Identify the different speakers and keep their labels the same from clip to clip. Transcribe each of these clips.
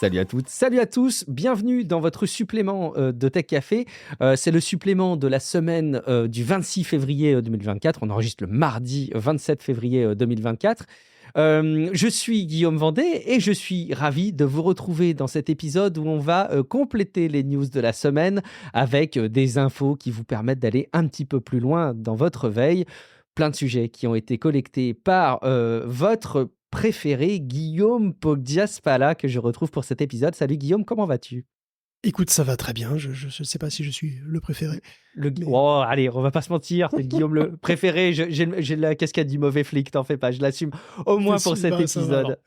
Speaker 1: Salut à toutes, salut à tous, bienvenue dans votre supplément de Tech Café. C'est le supplément de la semaine du 26 février 2024. On enregistre le mardi 27 février 2024. Je suis Guillaume Vendée et je suis ravi de vous retrouver dans cet épisode où on va compléter les news de la semaine avec des infos qui vous permettent d'aller un petit peu plus loin dans votre veille. Plein de sujets qui ont été collectés par votre préféré, Guillaume Poggiaspala, que je retrouve pour cet épisode. Salut Guillaume, comment vas-tu?
Speaker 2: Écoute, ça va très bien. Je ne sais pas si je suis le préféré. Mais...
Speaker 1: Oh, allez, on va pas se mentir, c'est Guillaume le préféré. J'ai la casquette du mauvais flic, t'en fais pas, je l'assume au moins pour cet épisode.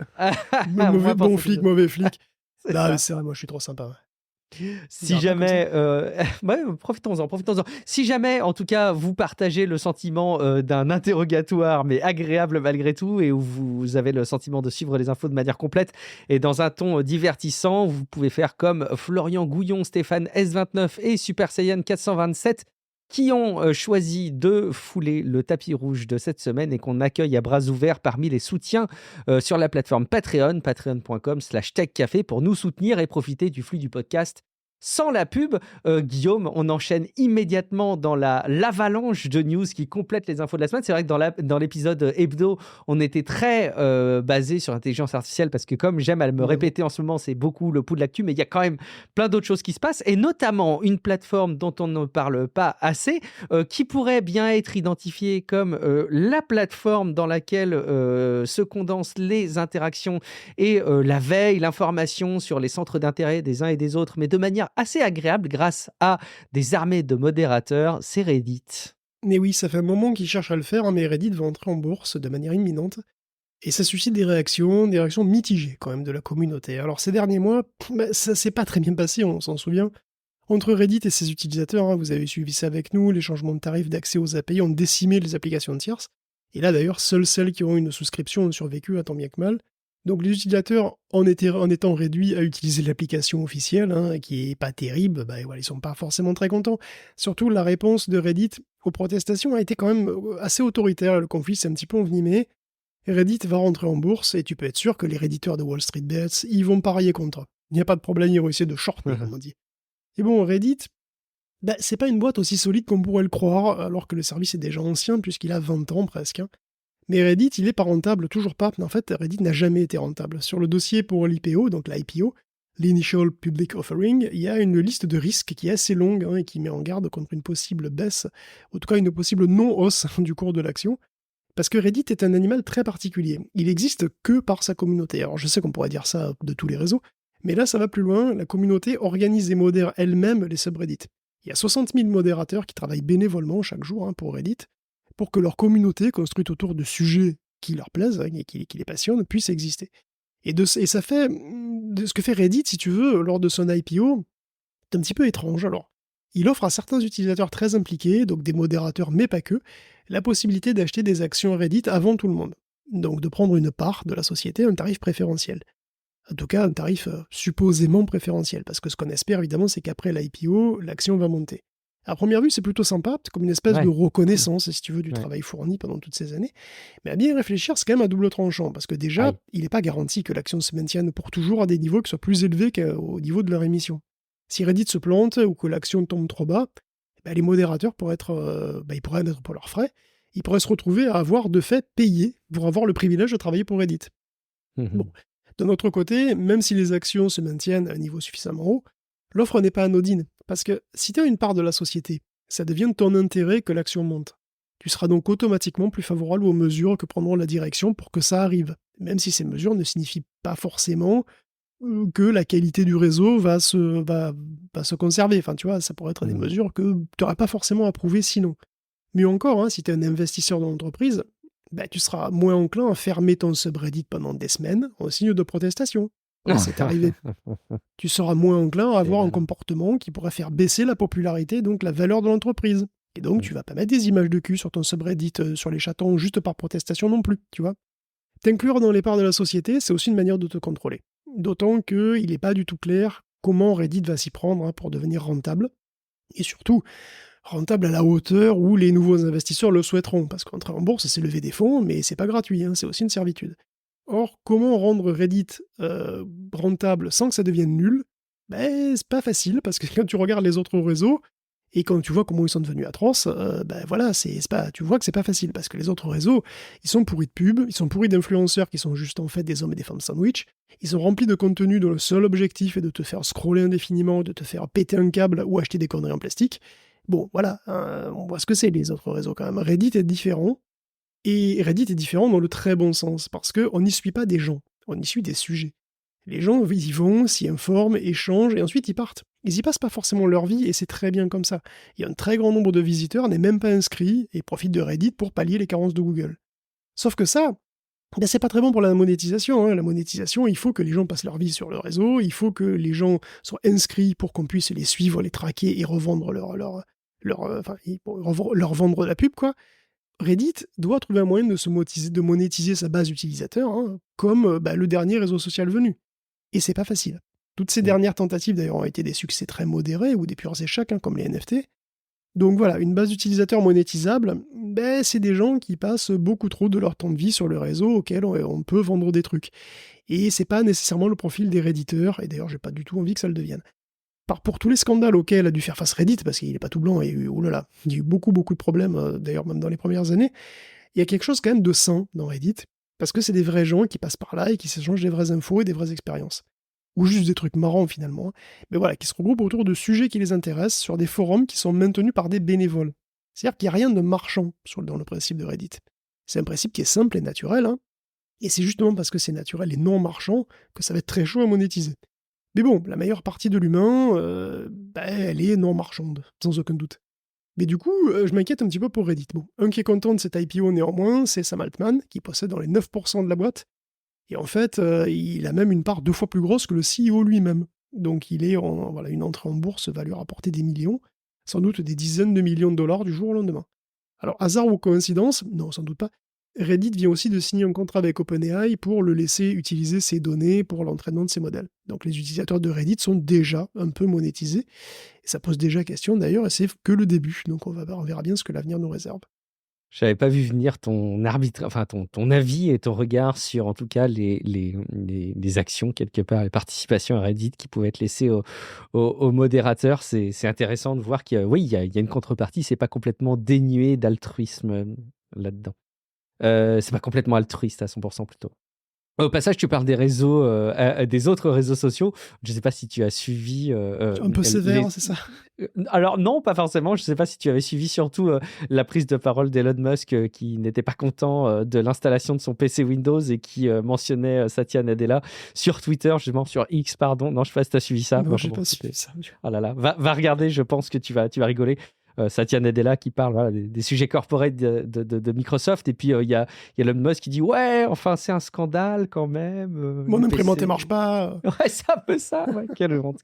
Speaker 2: Bon flic, mauvais flic.
Speaker 1: Non,
Speaker 2: mais c'est vrai, moi je suis trop sympa. Ouais.
Speaker 1: Si jamais, ouais, profitons-en. Si jamais, en tout cas, vous partagez le sentiment d'un interrogatoire, mais agréable malgré tout, et où vous avez le sentiment de suivre les infos de manière complète et dans un ton divertissant, vous pouvez faire comme Florian Gouillon, Stéphane S29 et Super Saiyan 427, qui ont choisi de fouler le tapis rouge de cette semaine et qu'on accueille à bras ouverts parmi les soutiens sur la plateforme Patreon, patreon.com/techcafé, pour nous soutenir et profiter du flux du podcast sans la pub. Guillaume, on enchaîne immédiatement dans l'avalanche de news qui complète les infos de la semaine. C'est vrai que dans l'épisode hebdo, on était très basé sur l'intelligence artificielle parce que, comme j'aime à me répéter en ce moment, c'est beaucoup le pouls de l'actu, mais il y a quand même plein d'autres choses qui se passent, et notamment une plateforme dont on ne parle pas assez, qui pourrait bien être identifiée comme la plateforme dans laquelle se condensent les interactions et la veille, l'information sur les centres d'intérêt des uns et des autres, mais de manière assez agréable grâce à des armées de modérateurs. C'est Reddit.
Speaker 2: Mais oui, ça fait un moment qu'ils cherchent à le faire, mais Reddit va entrer en bourse de manière imminente. Et ça suscite des réactions mitigées quand même de la communauté. Alors ces derniers mois, ça s'est pas très bien passé, on s'en souvient. Entre Reddit et ses utilisateurs, vous avez suivi ça avec nous, les changements de tarifs d'accès aux API ont décimé les applications tierces. Et là d'ailleurs, seules celles qui ont une souscription ont survécu, tant bien que mal. Donc les utilisateurs, en étant réduits à utiliser l'application officielle, qui est pas terrible, ils sont pas forcément très contents. Surtout, la réponse de Reddit aux protestations a été quand même assez autoritaire. Le conflit s'est un petit peu envenimé. Reddit va rentrer en bourse et tu peux être sûr que les réditeurs de Wall Street Bets, ils vont parier contre. Il n'y a pas de problème, ils vont essayer de shorter, comme on dit. Et bon, Reddit, c'est pas une boîte aussi solide qu'on pourrait le croire, alors que le service est déjà ancien, puisqu'il a 20 ans presque. Mais Reddit, il est pas rentable, toujours pas. En fait, Reddit n'a jamais été rentable. Sur le dossier pour l'IPO, donc l'IPO, l'Initial Public Offering, il y a une liste de risques qui est assez longue et qui met en garde contre une possible baisse, en tout cas une possible non-hausse du cours de l'action. Parce que Reddit est un animal très particulier. Il existe que par sa communauté. Alors je sais qu'on pourrait dire ça de tous les réseaux, mais là ça va plus loin, la communauté organise et modère elle-même les subreddits. Il y a 60 000 modérateurs qui travaillent bénévolement chaque jour pour Reddit, pour que leur communauté, construite autour de sujets qui leur plaisent et qui les passionnent, puisse exister. Et ça fait de ce que fait Reddit, si tu veux, lors de son IPO, c'est un petit peu étrange. Alors, il offre à certains utilisateurs très impliqués, donc des modérateurs mais pas que, la possibilité d'acheter des actions Reddit avant tout le monde. Donc de prendre une part de la société à un tarif préférentiel. En tout cas, un tarif supposément préférentiel, parce que ce qu'on espère évidemment, c'est qu'après l'IPO, l'action va monter. À première vue, c'est plutôt sympa, comme une espèce de reconnaissance, si tu veux, du travail fourni pendant toutes ces années. Mais à bien y réfléchir, c'est quand même à double tranchant, parce que déjà, il n'est pas garanti que l'action se maintienne pour toujours à des niveaux qui soient plus élevés qu'au niveau de leur émission. Si Reddit se plante ou que l'action tombe trop bas, les modérateurs pourraient ils pourraient mettre pour leurs frais, ils pourraient se retrouver à avoir de fait payé pour avoir le privilège de travailler pour Reddit. Bon. D'un autre côté, même si les actions se maintiennent à un niveau suffisamment haut, l'offre n'est pas anodine, parce que si tu as une part de la société, ça devient de ton intérêt que l'action monte. Tu seras donc automatiquement plus favorable aux mesures que prendront la direction pour que ça arrive, même si ces mesures ne signifient pas forcément que la qualité du réseau va se conserver. Enfin, tu vois, ça pourrait être des mesures que tu n'aurais pas forcément approuvées sinon. Mieux encore, si tu es un investisseur dans l'entreprise, tu seras moins enclin à fermer ton subreddit pendant des semaines en signe de protestation. C'est arrivé. Tu seras moins enclin à avoir un comportement qui pourrait faire baisser la popularité, donc la valeur de l'entreprise. Et donc, tu vas pas mettre des images de cul sur ton subreddit, sur les chatons, juste par protestation non plus, tu vois. T'inclure dans les parts de la société, c'est aussi une manière de te contrôler. D'autant qu'il n'est pas du tout clair comment Reddit va s'y prendre pour devenir rentable. Et surtout, rentable à la hauteur où les nouveaux investisseurs le souhaiteront. Parce qu'entrer en bourse, c'est lever des fonds, mais c'est pas gratuit, c'est aussi une servitude. Or, comment rendre Reddit rentable sans que ça devienne nul? Ben, c'est pas facile, parce que quand tu regardes les autres réseaux, et quand tu vois comment ils sont devenus atroces, ben voilà, c'est pas, tu vois que c'est pas facile, parce que les autres réseaux, ils sont pourris de pubs, ils sont pourris d'influenceurs qui sont juste en fait des hommes et des femmes sandwich, ils sont remplis de contenu dont le seul objectif est de te faire scroller indéfiniment, de te faire péter un câble ou acheter des conneries en plastique. Bon, voilà, on voit ce que c'est les autres réseaux quand même. Reddit est différent, et Reddit est différent dans le très bon sens, parce qu'on n'y suit pas des gens, on y suit des sujets. Les gens, ils y vont, s'y informent, échangent, et ensuite ils partent. Ils y passent pas forcément leur vie, et c'est très bien comme ça. Il y a un très grand nombre de visiteurs, n'est même pas inscrits, et profitent de Reddit pour pallier les carences de Google. Sauf que ça, ben c'est pas très bon pour la monétisation. La monétisation, il faut que les gens passent leur vie sur le réseau, il faut que les gens soient inscrits pour qu'on puisse les suivre, les traquer et revendre leur vendre la pub, quoi. Reddit doit trouver un moyen de monétiser sa base utilisateur, comme le dernier réseau social venu. Et c'est pas facile. Toutes ces dernières tentatives d'ailleurs ont été des succès très modérés ou des purs échecs, comme les NFT. Donc voilà, une base d'utilisateurs monétisable, c'est des gens qui passent beaucoup trop de leur temps de vie sur le réseau auquel on peut vendre des trucs. Et c'est pas nécessairement le profil des redditeurs, et d'ailleurs j'ai pas du tout envie que ça le devienne. Pour tous les scandales auxquels a dû faire face Reddit, parce qu'il est pas tout blanc, et oulala, il y a eu beaucoup de problèmes, d'ailleurs même dans les premières années, il y a quelque chose quand même de sain dans Reddit, parce que c'est des vrais gens qui passent par là et qui s'échangent des vraies infos et des vraies expériences. Ou juste des trucs marrants finalement, mais voilà, qui se regroupent autour de sujets qui les intéressent sur des forums qui sont maintenus par des bénévoles. C'est-à-dire qu'il n'y a rien de marchand dans le principe de Reddit. C'est un principe qui est simple et naturel, et c'est justement parce que c'est naturel et non marchand que ça va être très chaud à monétiser. Mais bon, la meilleure partie de l'humain, elle est non marchande, sans aucun doute. Mais du coup, je m'inquiète un petit peu pour Reddit. Bon, un qui est content de cette IPO néanmoins, c'est Sam Altman, qui possède dans les 9% de la boîte. Et en fait, il a même une part 2 fois plus grosse que le CEO lui-même. Donc une entrée en bourse va lui rapporter des millions, sans doute des dizaines de millions de dollars du jour au lendemain. Alors, hasard ou coïncidence? Non, sans doute pas. Reddit vient aussi de signer un contrat avec OpenAI pour le laisser utiliser ses données pour l'entraînement de ses modèles. Donc les utilisateurs de Reddit sont déjà un peu monétisés. Et ça pose déjà question d'ailleurs, et c'est que le début. Donc on verra bien ce que l'avenir nous réserve.
Speaker 1: Je n'avais pas vu venir ton arbitre, enfin ton avis et ton regard sur en tout cas les actions quelque part, les participations à Reddit qui pouvaient être laissées aux modérateurs. C'est intéressant de voir qu'il y a, oui, il y a une contrepartie. C'est pas complètement dénué d'altruisme là-dedans. C'est pas complètement altruiste à 100% plutôt. Au passage, tu parles des réseaux, des autres réseaux sociaux. Je ne sais pas si tu as suivi.
Speaker 2: Un peu sévère, c'est ça?
Speaker 1: Alors non, pas forcément. Je ne sais pas si tu avais suivi surtout la prise de parole d'Elon Musk qui n'était pas content de l'installation de son PC Windows et qui mentionnait Satya Nadella sur Twitter, justement sur X, pardon. Non, je ne sais pas si tu as suivi ça.
Speaker 2: Non, je n'ai pas suivi ça.
Speaker 1: Ah là là, va regarder, je pense que tu vas rigoler. Satya Nadella qui parle des sujets corporate de Microsoft, et puis il y a Elon Musk qui dit ouais, enfin c'est un scandale quand même.
Speaker 2: Mon imprimante ne marche pas.
Speaker 1: Ouais, c'est un peu ça. Ouais, quelle honte.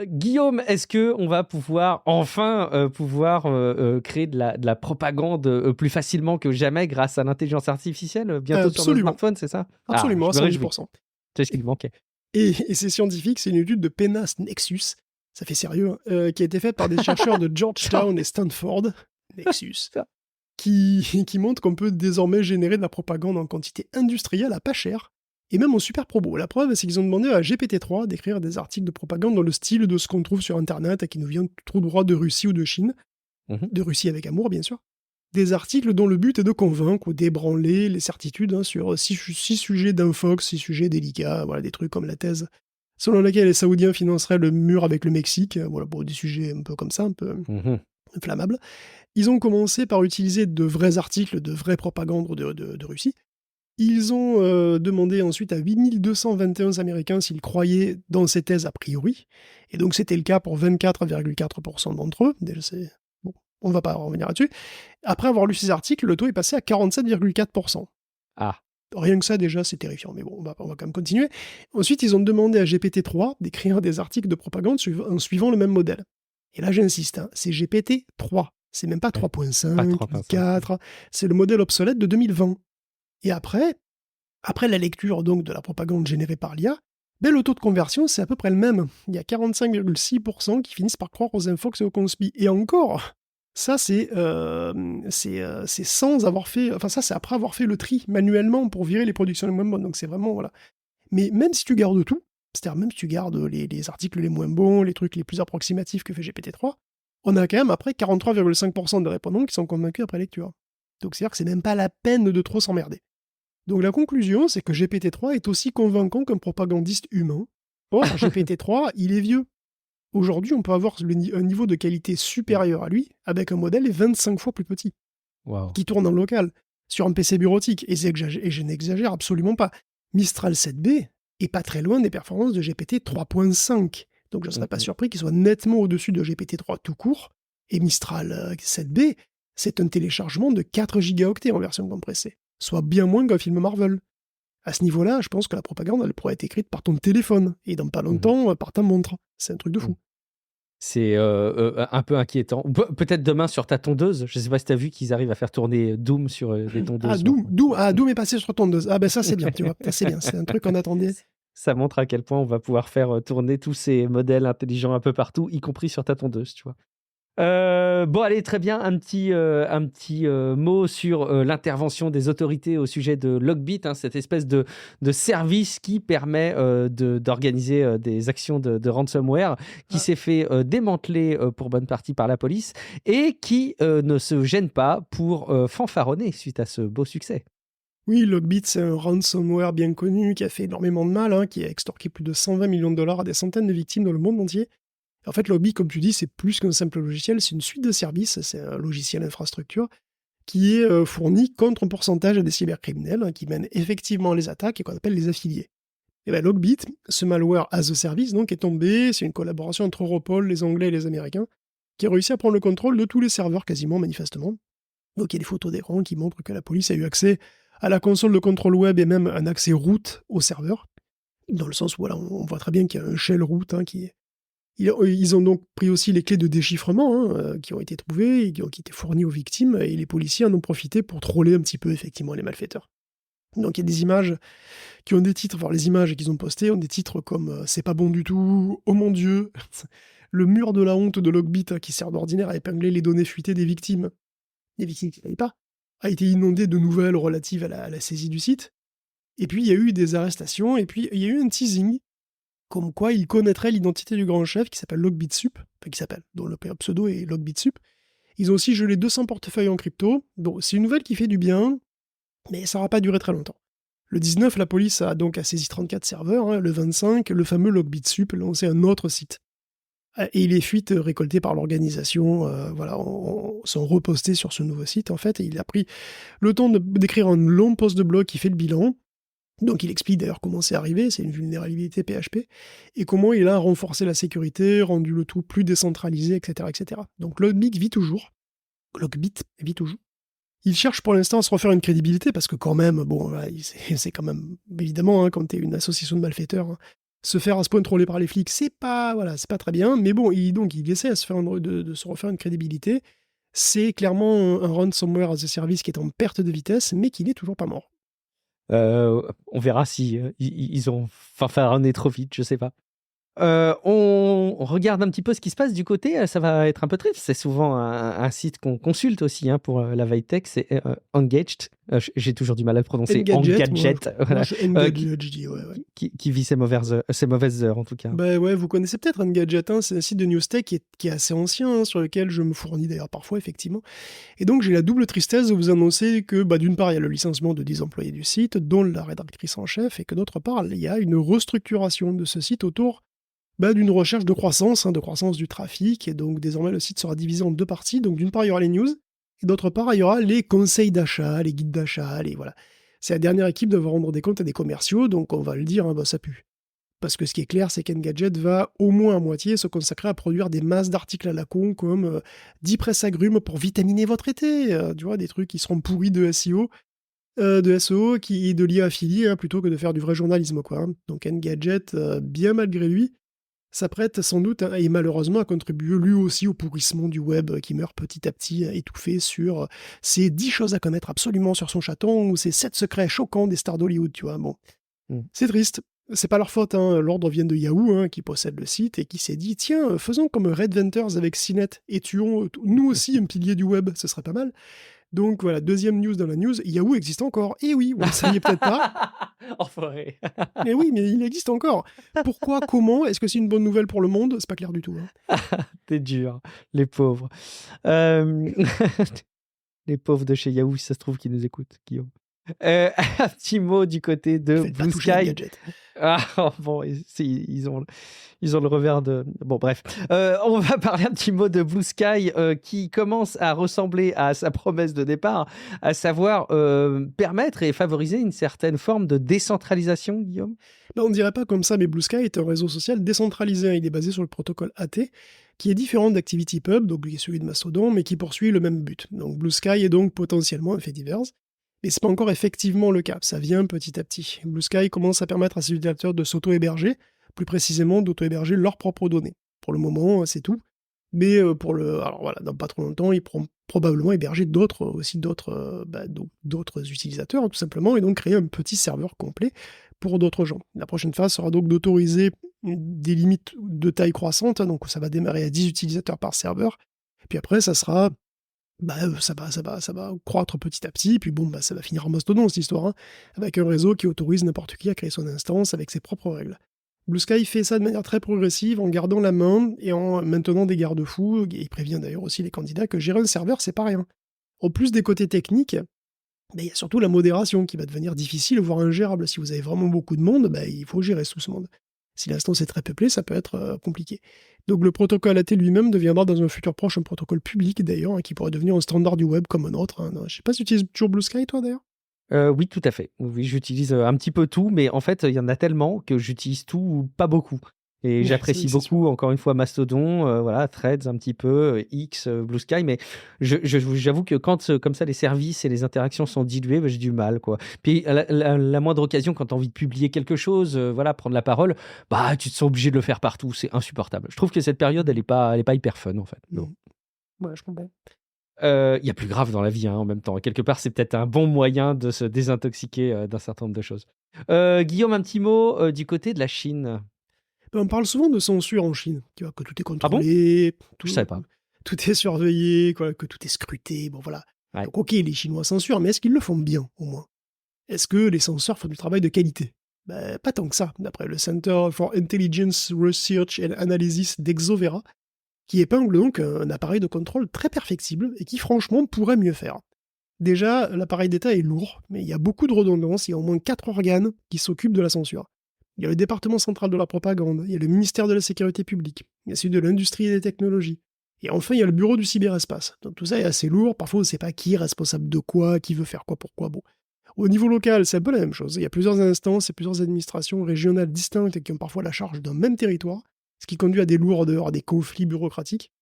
Speaker 1: Guillaume, est-ce que on va pouvoir enfin créer de la propagande plus facilement que jamais grâce à l'intelligence artificielle bientôt sur nos smartphones, c'est ça?
Speaker 2: Absolument, à 110%.
Speaker 1: C'est ce qui me manquait.
Speaker 2: Et c'est scientifique, c'est une étude de Penas Nexus, ça fait sérieux, qui a été faite par des chercheurs de Georgetown et Stanford, Nexus, qui montre qu'on peut désormais générer de la propagande en quantité industrielle à pas cher, et même en super probo. La preuve, c'est qu'ils ont demandé à GPT-3 d'écrire des articles de propagande dans le style de ce qu'on trouve sur Internet et qui nous vient tout droit de Russie ou de Chine, de Russie avec amour bien sûr, des articles dont le but est de convaincre ou d'ébranler les certitudes sur 6 sujets d'infox, 6 sujets délicats, voilà, des trucs comme la thèse selon laquelle les Saoudiens financeraient le mur avec le Mexique, voilà, pour des sujets un peu comme ça, un peu inflammables. Ils ont commencé par utiliser de vrais articles, de vraies propagandes de Russie. Ils ont demandé ensuite à 8221 Américains s'ils croyaient dans ces thèses a priori, et donc c'était le cas pour 24,4% d'entre eux. Déjà, bon, on ne va pas revenir là-dessus. Après avoir lu ces articles, le taux est passé à 47,4%.
Speaker 1: Ah.
Speaker 2: Rien que ça, déjà, c'est terrifiant, mais bon, on va quand même continuer. Ensuite, ils ont demandé à GPT-3 d'écrire des articles de propagande en suivant le même modèle. Et là, j'insiste, c'est GPT-3. C'est même pas 3.5, 4, c'est le modèle obsolète de 2020. Et après la lecture donc de la propagande générée par l'IA, le taux de conversion, c'est à peu près le même. Il y a 45,6% qui finissent par croire aux infox et aux conspis. Et encore, Ça, c'est sans avoir fait... Enfin, ça, c'est après avoir fait le tri manuellement pour virer les productions les moins bonnes. Donc, c'est vraiment... Voilà. Mais même si tu gardes tout, c'est-à-dire même si tu gardes les articles les moins bons, les trucs les plus approximatifs que fait GPT-3, on a quand même après 43,5% de répondants qui sont convaincus après lecture. Donc, c'est-à-dire que c'est même pas la peine de trop s'emmerder. Donc, la conclusion, c'est que GPT-3 est aussi convaincant qu'un propagandiste humain. Or, GPT-3, il est vieux. Aujourd'hui, on peut avoir un niveau de qualité supérieur à lui avec un modèle 25 fois plus petit,
Speaker 1: Wow.
Speaker 2: qui tourne en local, sur un PC bureautique. Et je n'exagère absolument pas. Mistral 7B est pas très loin des performances de GPT 3.5. Donc je ne serais pas surpris qu'il soit nettement au-dessus de GPT-3 tout court. Et Mistral 7B, c'est un téléchargement de 4 gigaoctets en version compressée, soit bien moins qu'un film Marvel. À ce niveau-là, je pense que la propagande, elle pourrait être écrite par ton téléphone, et dans pas longtemps, par ta montre. C'est un truc de fou.
Speaker 1: C'est un peu inquiétant. Peut-être demain sur ta tondeuse. Je ne sais pas si tu as vu qu'ils arrivent à faire tourner Doom sur des tondeuses.
Speaker 2: Doom est passé sur tondeuse. Ah ben ça c'est bien, tu vois. Ça c'est bien, c'est un truc qu'on attendait.
Speaker 1: Ça montre à quel point on va pouvoir faire tourner tous ces modèles intelligents un peu partout, y compris sur ta tondeuse, tu vois. Bon, allez, très bien. Un petit mot sur l'intervention des autorités au sujet de Logbit, cette espèce de service qui permet d'organiser des actions de ransomware, qui s'est fait démanteler pour bonne partie par la police et qui ne se gêne pas pour fanfaronner suite à ce beau succès.
Speaker 2: Oui, Logbit, c'est un ransomware bien connu qui a fait énormément de mal, qui a extorqué plus de 120 millions de dollars à des centaines de victimes dans le monde entier. En fait, Logbit, comme tu dis, c'est plus qu'un simple logiciel, c'est une suite de services, c'est un logiciel infrastructure qui est fourni contre un pourcentage à des cybercriminels qui mènent effectivement les attaques et qu'on appelle les affiliés. Et bien Logbit, ce malware as a service, donc, est tombé, c'est une collaboration entre Europol, les Anglais et les Américains, qui a réussi à prendre le contrôle de tous les serveurs quasiment, manifestement. Donc il y a des photos d'écran qui montrent que la police a eu accès à la console de contrôle web et même un accès root au serveur, dans le sens où voilà, on voit très bien qu'il y a un shell root qui est... Ils ont donc pris aussi les clés de déchiffrement qui ont été trouvées, qui ont été fournies aux victimes, et les policiers en ont profité pour troller un petit peu effectivement les malfaiteurs. Donc il y a des images qui ont des titres, enfin les images qu'ils ont postées ont des titres comme « C'est pas bon du tout »,« Oh mon Dieu », le mur de la honte de Logbit qui sert d'ordinaire à épingler les données fuitées des victimes qui ne savaient pas, a été inondé de nouvelles relatives à la saisie du site. Et puis il y a eu des arrestations, et puis il y a eu un teasing comme quoi il connaîtrait l'identité du grand chef qui s'appelle Logbitsup, dont le pseudo est Logbitsup. Ils ont aussi gelé 200 portefeuilles en crypto, donc c'est une nouvelle qui fait du bien, mais ça n'aura pas duré très longtemps. Le 19, la police a saisi 34 serveurs, le 25, le fameux Logbitsup lancé un autre site. Et les fuites récoltées par l'organisation sont repostées sur ce nouveau site, en fait, et il a pris le temps d'écrire un long post de blog qui fait le bilan. Donc il explique d'ailleurs comment c'est arrivé, c'est une vulnérabilité PHP, et comment il a renforcé la sécurité, rendu le tout plus décentralisé, etc. etc. Donc Logbit vit toujours. Il cherche pour l'instant à se refaire une crédibilité, parce que quand même, c'est quand même, évidemment, quand t'es une association de malfaiteurs, se faire à ce point troller par les flics, c'est pas très bien, mais bon, il essaie de se refaire une crédibilité. C'est clairement un ransomware as a service qui est en perte de vitesse, mais qui n'est toujours pas mort.
Speaker 1: On verra si ils ont fanfaronné trop vite, je sais pas. On regarde un petit peu ce qui se passe du côté, ça va être un peu triste. C'est souvent un site qu'on consulte aussi pour la veille tech, c'est Engadget. J'ai toujours du mal à le prononcer. Engadget. Voilà. Qui vit ses mauvaises heures en tout cas.
Speaker 2: Bah ouais, vous connaissez peut-être Engadget, c'est un site de news tech qui est assez ancien, sur lequel je me fournis d'ailleurs parfois, effectivement. Et donc j'ai la double tristesse de vous annoncer que d'une part il y a le licenciement de 10 employés du site, dont la rédactrice en chef, et que d'autre part il y a une restructuration de ce site autour d'une recherche de croissance du trafic, et donc désormais le site sera divisé en deux parties. Donc d'une part il y aura les news, et d'autre part il y aura les conseils d'achat, les guides d'achat, voilà. C'est la dernière équipe de rendre des comptes à des commerciaux, donc on va le dire, ça pue. Parce que ce qui est clair, c'est qu'Engadget va au moins à moitié se consacrer à produire des masses d'articles à la con, comme 10 presses agrumes pour vitaminer votre été, tu vois, des trucs qui seront pourris de SEO, qui de l'IA affilié, plutôt que de faire du vrai journalisme, quoi. Donc Engadget, bien malgré lui, s'apprête sans doute et malheureusement à contribuer lui aussi au pourrissement du web qui meurt petit à petit étouffé sur ces 10 choses à connaître absolument sur son chaton ou ces 7 secrets choquants des stars d'Hollywood, tu vois. Bon, c'est triste. C'est pas leur faute, hein. L'ordre vient de Yahoo, hein, qui possède le site et qui s'est dit tiens, faisons comme Red Ventures avec CNET et tuons nous aussi un pilier du web, ce serait pas mal. Donc voilà, deuxième news dans la news, Yahoo existe encore. Et oui, vous ne saviez peut-être pas.
Speaker 1: Enfoiré.
Speaker 2: Mais oui, mais il existe encore. Pourquoi, comment? Est-ce que c'est une bonne nouvelle pour le monde? C'est pas clair du tout, hein.
Speaker 1: T'es dur, les pauvres. Euh, Les pauvres de chez Yahoo, si ça se trouve, qui nous écoutent, Guillaume. Un petit mot du côté de
Speaker 2: Faites pas
Speaker 1: Blue
Speaker 2: toucher à
Speaker 1: Sky.
Speaker 2: gadget.
Speaker 1: Ah, bon, ils ont le revers de... Bon, bref. On va parler un petit mot de Blue Sky qui commence à ressembler à sa promesse de départ, à savoir permettre et favoriser une certaine forme de décentralisation, Guillaume.
Speaker 2: Ben, on ne dirait pas comme ça, mais Blue Sky est un réseau social décentralisé. Il est basé sur le protocole AT, qui est différent d'ActivityPub, donc qui est celui de Mastodon, mais qui poursuit le même but. Donc Blue Sky est donc potentiellement un fait divers. Mais c'est pas encore effectivement le cas, ça vient petit à petit. Blue Sky commence à permettre à ses utilisateurs de s'auto-héberger, plus précisément d'auto-héberger leurs propres données. Pour le moment, c'est tout. Mais alors voilà, dans pas trop longtemps, ils pourront probablement héberger d'autres utilisateurs, hein, tout simplement, et donc créer un petit serveur complet pour d'autres gens. La prochaine phase sera donc d'autoriser des limites de taille croissante, hein, donc ça va démarrer à 10 utilisateurs par serveur, puis après ça sera ça va croître petit à petit, puis bon, ça va finir en mastodon cette histoire, hein, avec un réseau qui autorise n'importe qui à créer son instance avec ses propres règles. Blue Sky fait ça de manière très progressive, en gardant la main et en maintenant des garde-fous, et il prévient d'ailleurs aussi les candidats que gérer un serveur, c'est pas rien. En plus des côtés techniques, il y a surtout la modération qui va devenir difficile, voire ingérable. Si vous avez vraiment beaucoup de monde, il faut gérer tout ce monde. Si l'instance est très peuplée, ça peut être compliqué. Donc le protocole AT lui-même deviendra dans un futur proche un protocole public d'ailleurs, hein, qui pourrait devenir un standard du web comme un autre, hein. Je sais pas si tu utilises toujours Blue Sky toi d'ailleurs.
Speaker 1: Oui, tout à fait. Oui, j'utilise un petit peu tout, mais en fait, il y en a tellement que j'utilise tout ou pas beaucoup. Et
Speaker 2: Ouais, c'est vrai
Speaker 1: j'apprécie
Speaker 2: que c'est sûr.
Speaker 1: beaucoup, encore une fois, Mastodon, voilà, Threads un petit peu, X, Blue Sky, mais j'avoue que quand, comme ça, les services et les interactions sont dilués, j'ai du mal, quoi. Puis, à la moindre occasion, quand tu as envie de publier quelque chose, voilà, prendre la parole, tu te sens obligé de le faire partout, c'est insupportable. Je trouve que cette période, elle est pas hyper fun, en fait. Donc,
Speaker 2: Ouais, je comprends.
Speaker 1: il y a plus grave dans la vie, hein, en même temps. Quelque part, c'est peut-être un bon moyen de se désintoxiquer d'un certain nombre de choses. Guillaume, un petit mot du côté de la Chine.
Speaker 2: On parle souvent de censure en Chine, tu vois, que tout est
Speaker 1: Ah bon?
Speaker 2: contrôlé,
Speaker 1: Je savais pas.
Speaker 2: tout est surveillé, quoi, que tout est scruté, bon voilà.
Speaker 1: Ouais.
Speaker 2: Donc ok, les Chinois censurent, mais est-ce qu'ils le font bien, au moins? Est-ce que les censeurs font du travail de qualité? Pas tant que ça, d'après le Center for Intelligence Research and Analysis d'Exovera, qui épingle donc un appareil de contrôle très perfectible et qui franchement pourrait mieux faire. Déjà, l'appareil d'État est lourd, mais il y a beaucoup de redondance, il y a au moins 4 organes qui s'occupent de la censure. Il y a le département central de la propagande, il y a le ministère de la sécurité publique, il y a celui de l'industrie et des technologies, et enfin il y a le bureau du cyberespace. Donc tout ça est assez lourd, parfois on ne sait pas qui est responsable de quoi, qui veut faire quoi, pourquoi, bon. Au niveau local, c'est un peu la même chose, il y a plusieurs instances et plusieurs administrations régionales distinctes qui ont parfois la charge d'un même territoire, ce qui conduit à des lourdeurs, à des conflits bureaucratiques.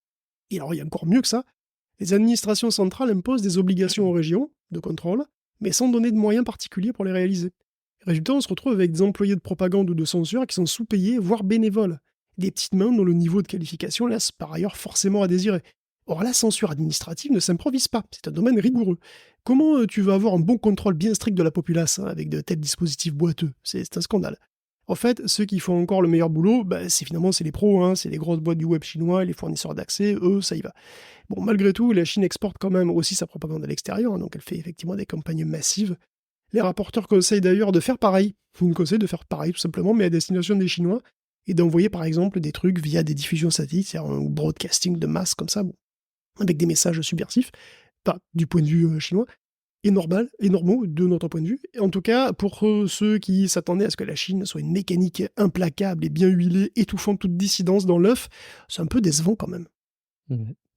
Speaker 2: Et alors il y a encore mieux que ça, les administrations centrales imposent des obligations aux régions de contrôle, mais sans donner de moyens particuliers pour les réaliser. Résultat, on se retrouve avec des employés de propagande ou de censure qui sont sous-payés, voire bénévoles. Des petites mains dont le niveau de qualification laisse par ailleurs forcément à désirer. Or, la censure administrative ne s'improvise pas, c'est un domaine rigoureux. Comment tu veux avoir un bon contrôle bien strict de la populace avec de tels dispositifs boiteux? C'est un scandale. En fait, ceux qui font encore le meilleur boulot, c'est les pros, hein, c'est les grosses boîtes du web chinois, les fournisseurs d'accès, eux, ça y va. Bon, malgré tout, la Chine exporte quand même aussi sa propagande à l'extérieur, hein, donc elle fait effectivement des campagnes massives. Les rapporteurs conseillent d'ailleurs de faire pareil. Ils nous conseillent de faire pareil tout simplement, mais à destination des Chinois, et d'envoyer par exemple des trucs via des diffusions satellites, c'est-à-dire un broadcasting de masse comme ça, bon, avec des messages subversifs, pas du point de vue chinois, et normal, et normaux de notre point de vue. Et en tout cas, pour ceux qui s'attendaient à ce que la Chine soit une mécanique implacable et bien huilée, étouffant toute dissidence dans l'œuf, c'est un peu décevant quand même.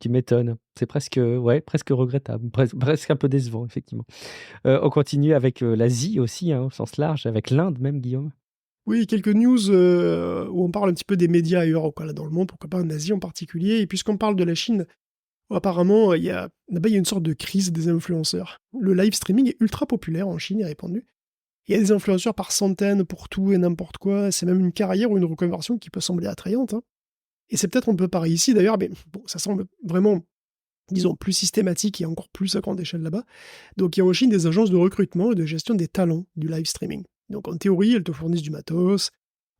Speaker 1: Tu m'étonnes. C'est presque regrettable, presque un peu décevant, effectivement. On continue avec l'Asie aussi, hein, au sens large, avec l'Inde même, Guillaume.
Speaker 2: Oui, quelques news où on parle un petit peu des médias ailleurs là, dans le monde, pourquoi pas en Asie en particulier. Et puisqu'on parle de la Chine, apparemment, là-bas, il y a une sorte de crise des influenceurs. Le live streaming est ultra populaire en Chine et répandu. Il y a des influenceurs par centaines pour tout et n'importe quoi. C'est même une carrière ou une reconversion qui peut sembler attrayante, hein. Et c'est peut-être un peu pareil ici d'ailleurs, mais bon, ça semble vraiment, disons, plus systématique et encore plus à grande échelle là-bas. Donc il y a en Chine des agences de recrutement et de gestion des talents du live streaming. Donc en théorie, elles te fournissent du matos,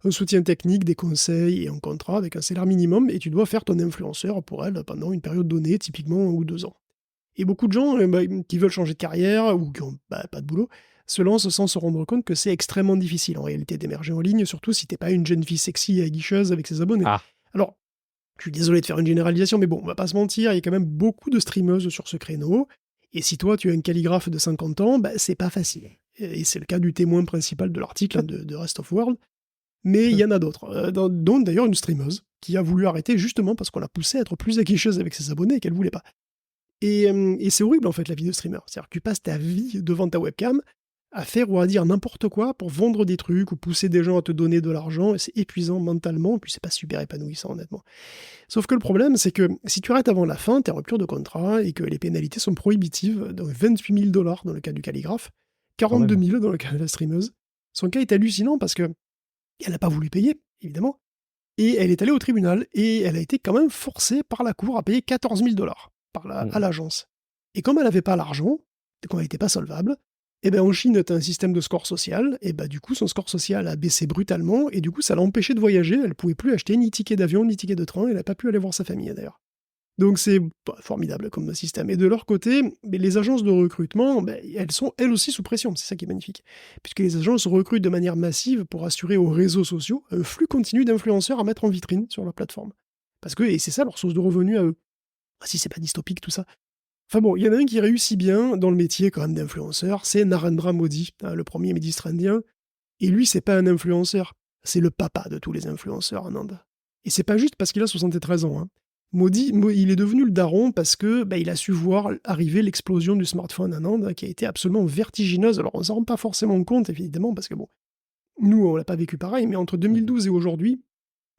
Speaker 2: un soutien technique, des conseils et un contrat avec un salaire minimum, et tu dois faire ton influenceur pour elles pendant une période donnée, typiquement 1 ou 2 ans. Et beaucoup de gens qui veulent changer de carrière ou qui n'ont pas de boulot se lancent sans se rendre compte que c'est extrêmement difficile en réalité d'émerger en ligne, surtout si t'es pas une jeune fille sexy et aguicheuse avec ses abonnés.
Speaker 1: Ah,
Speaker 2: Alors, je suis désolé de faire une généralisation, mais bon, on va pas se mentir, il y a quand même beaucoup de streameuses sur ce créneau, et si toi tu es un calligraphe de 50 ans, c'est pas facile. Et c'est le cas du témoin principal de l'article de Rest of World, mais il y en a d'autres, dont d'ailleurs une streameuse, qui a voulu arrêter justement parce qu'on l'a poussée à être plus aguicheuse avec ses abonnés et qu'elle voulait pas. Et c'est horrible en fait la vie de streamer. C'est-à-dire que tu passes ta vie devant ta webcam à faire ou à dire n'importe quoi pour vendre des trucs ou pousser des gens à te donner de l'argent, et c'est épuisant mentalement, et puis c'est pas super épanouissant honnêtement. Sauf que le problème, c'est que si tu arrêtes avant la fin, t'es en rupture de contrat et que les pénalités sont prohibitives, donc 28 000 $ dans le cas du calligraphe,
Speaker 1: quand
Speaker 2: 42
Speaker 1: même.
Speaker 2: 000 dans le cas de la streameuse. Son cas est hallucinant parce que elle n'a pas voulu payer, évidemment, et elle est allée au tribunal et elle a été quand même forcée par la cour à payer 14 000 $ à
Speaker 1: Mm.
Speaker 2: l'agence. Et comme elle n'avait pas l'argent, comme elle n'était pas solvable, et ben en Chine, tu as un système de score social, et ben du coup, son score social a baissé brutalement, et du coup, ça l'a empêché de voyager, elle pouvait plus acheter ni ticket d'avion, ni ticket de train, elle n'a pas pu aller voir sa famille d'ailleurs. Donc c'est formidable comme système. Et de leur côté, les agences de recrutement, elles sont elles aussi sous pression, c'est ça qui est magnifique. Puisque les agences recrutent de manière massive pour assurer aux réseaux sociaux un flux continu d'influenceurs à mettre en vitrine sur leur plateforme. Parce que, et c'est ça leur source de revenus à eux. Ah, si c'est pas dystopique tout ça. Enfin bon, il y en a un qui réussit bien dans le métier quand même d'influenceur, c'est Narendra Modi, le premier ministre indien. Et lui, c'est pas un influenceur, c'est le papa de tous les influenceurs en Inde. Et c'est pas juste parce qu'il a 73 ans. Hein. Modi, il est devenu le daron parce que il a su voir arriver l'explosion du smartphone en Inde, qui a été absolument vertigineuse. Alors on s'en rend pas forcément compte, évidemment, parce que bon, nous, on l'a pas vécu pareil, mais entre 2012 et aujourd'hui,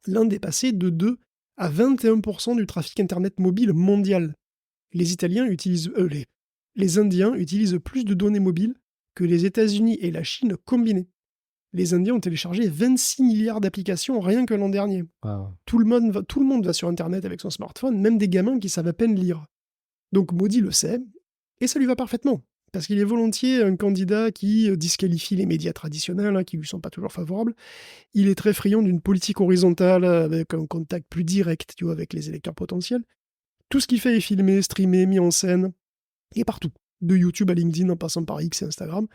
Speaker 2: l'Inde est passée de 2 à 21% du trafic Internet mobile mondial. Les Italiens utilisent, les Indiens utilisent plus de données mobiles que les États-Unis et la Chine combinés. Les Indiens ont téléchargé 26 milliards d'applications rien que l'an dernier.
Speaker 1: Wow.
Speaker 2: Tout le monde va sur Internet avec son smartphone, même des gamins qui savent à peine lire. Donc Modi le sait, et ça lui va parfaitement. Parce qu'il est volontiers un candidat qui disqualifie les médias traditionnels, qui lui sont pas toujours favorables. Il est très friand d'une politique horizontale avec un contact plus direct, avec les électeurs potentiels. Tout ce qu'il fait est filmé, streamé, mis en scène, et partout. De YouTube à LinkedIn en passant par X et Instagram.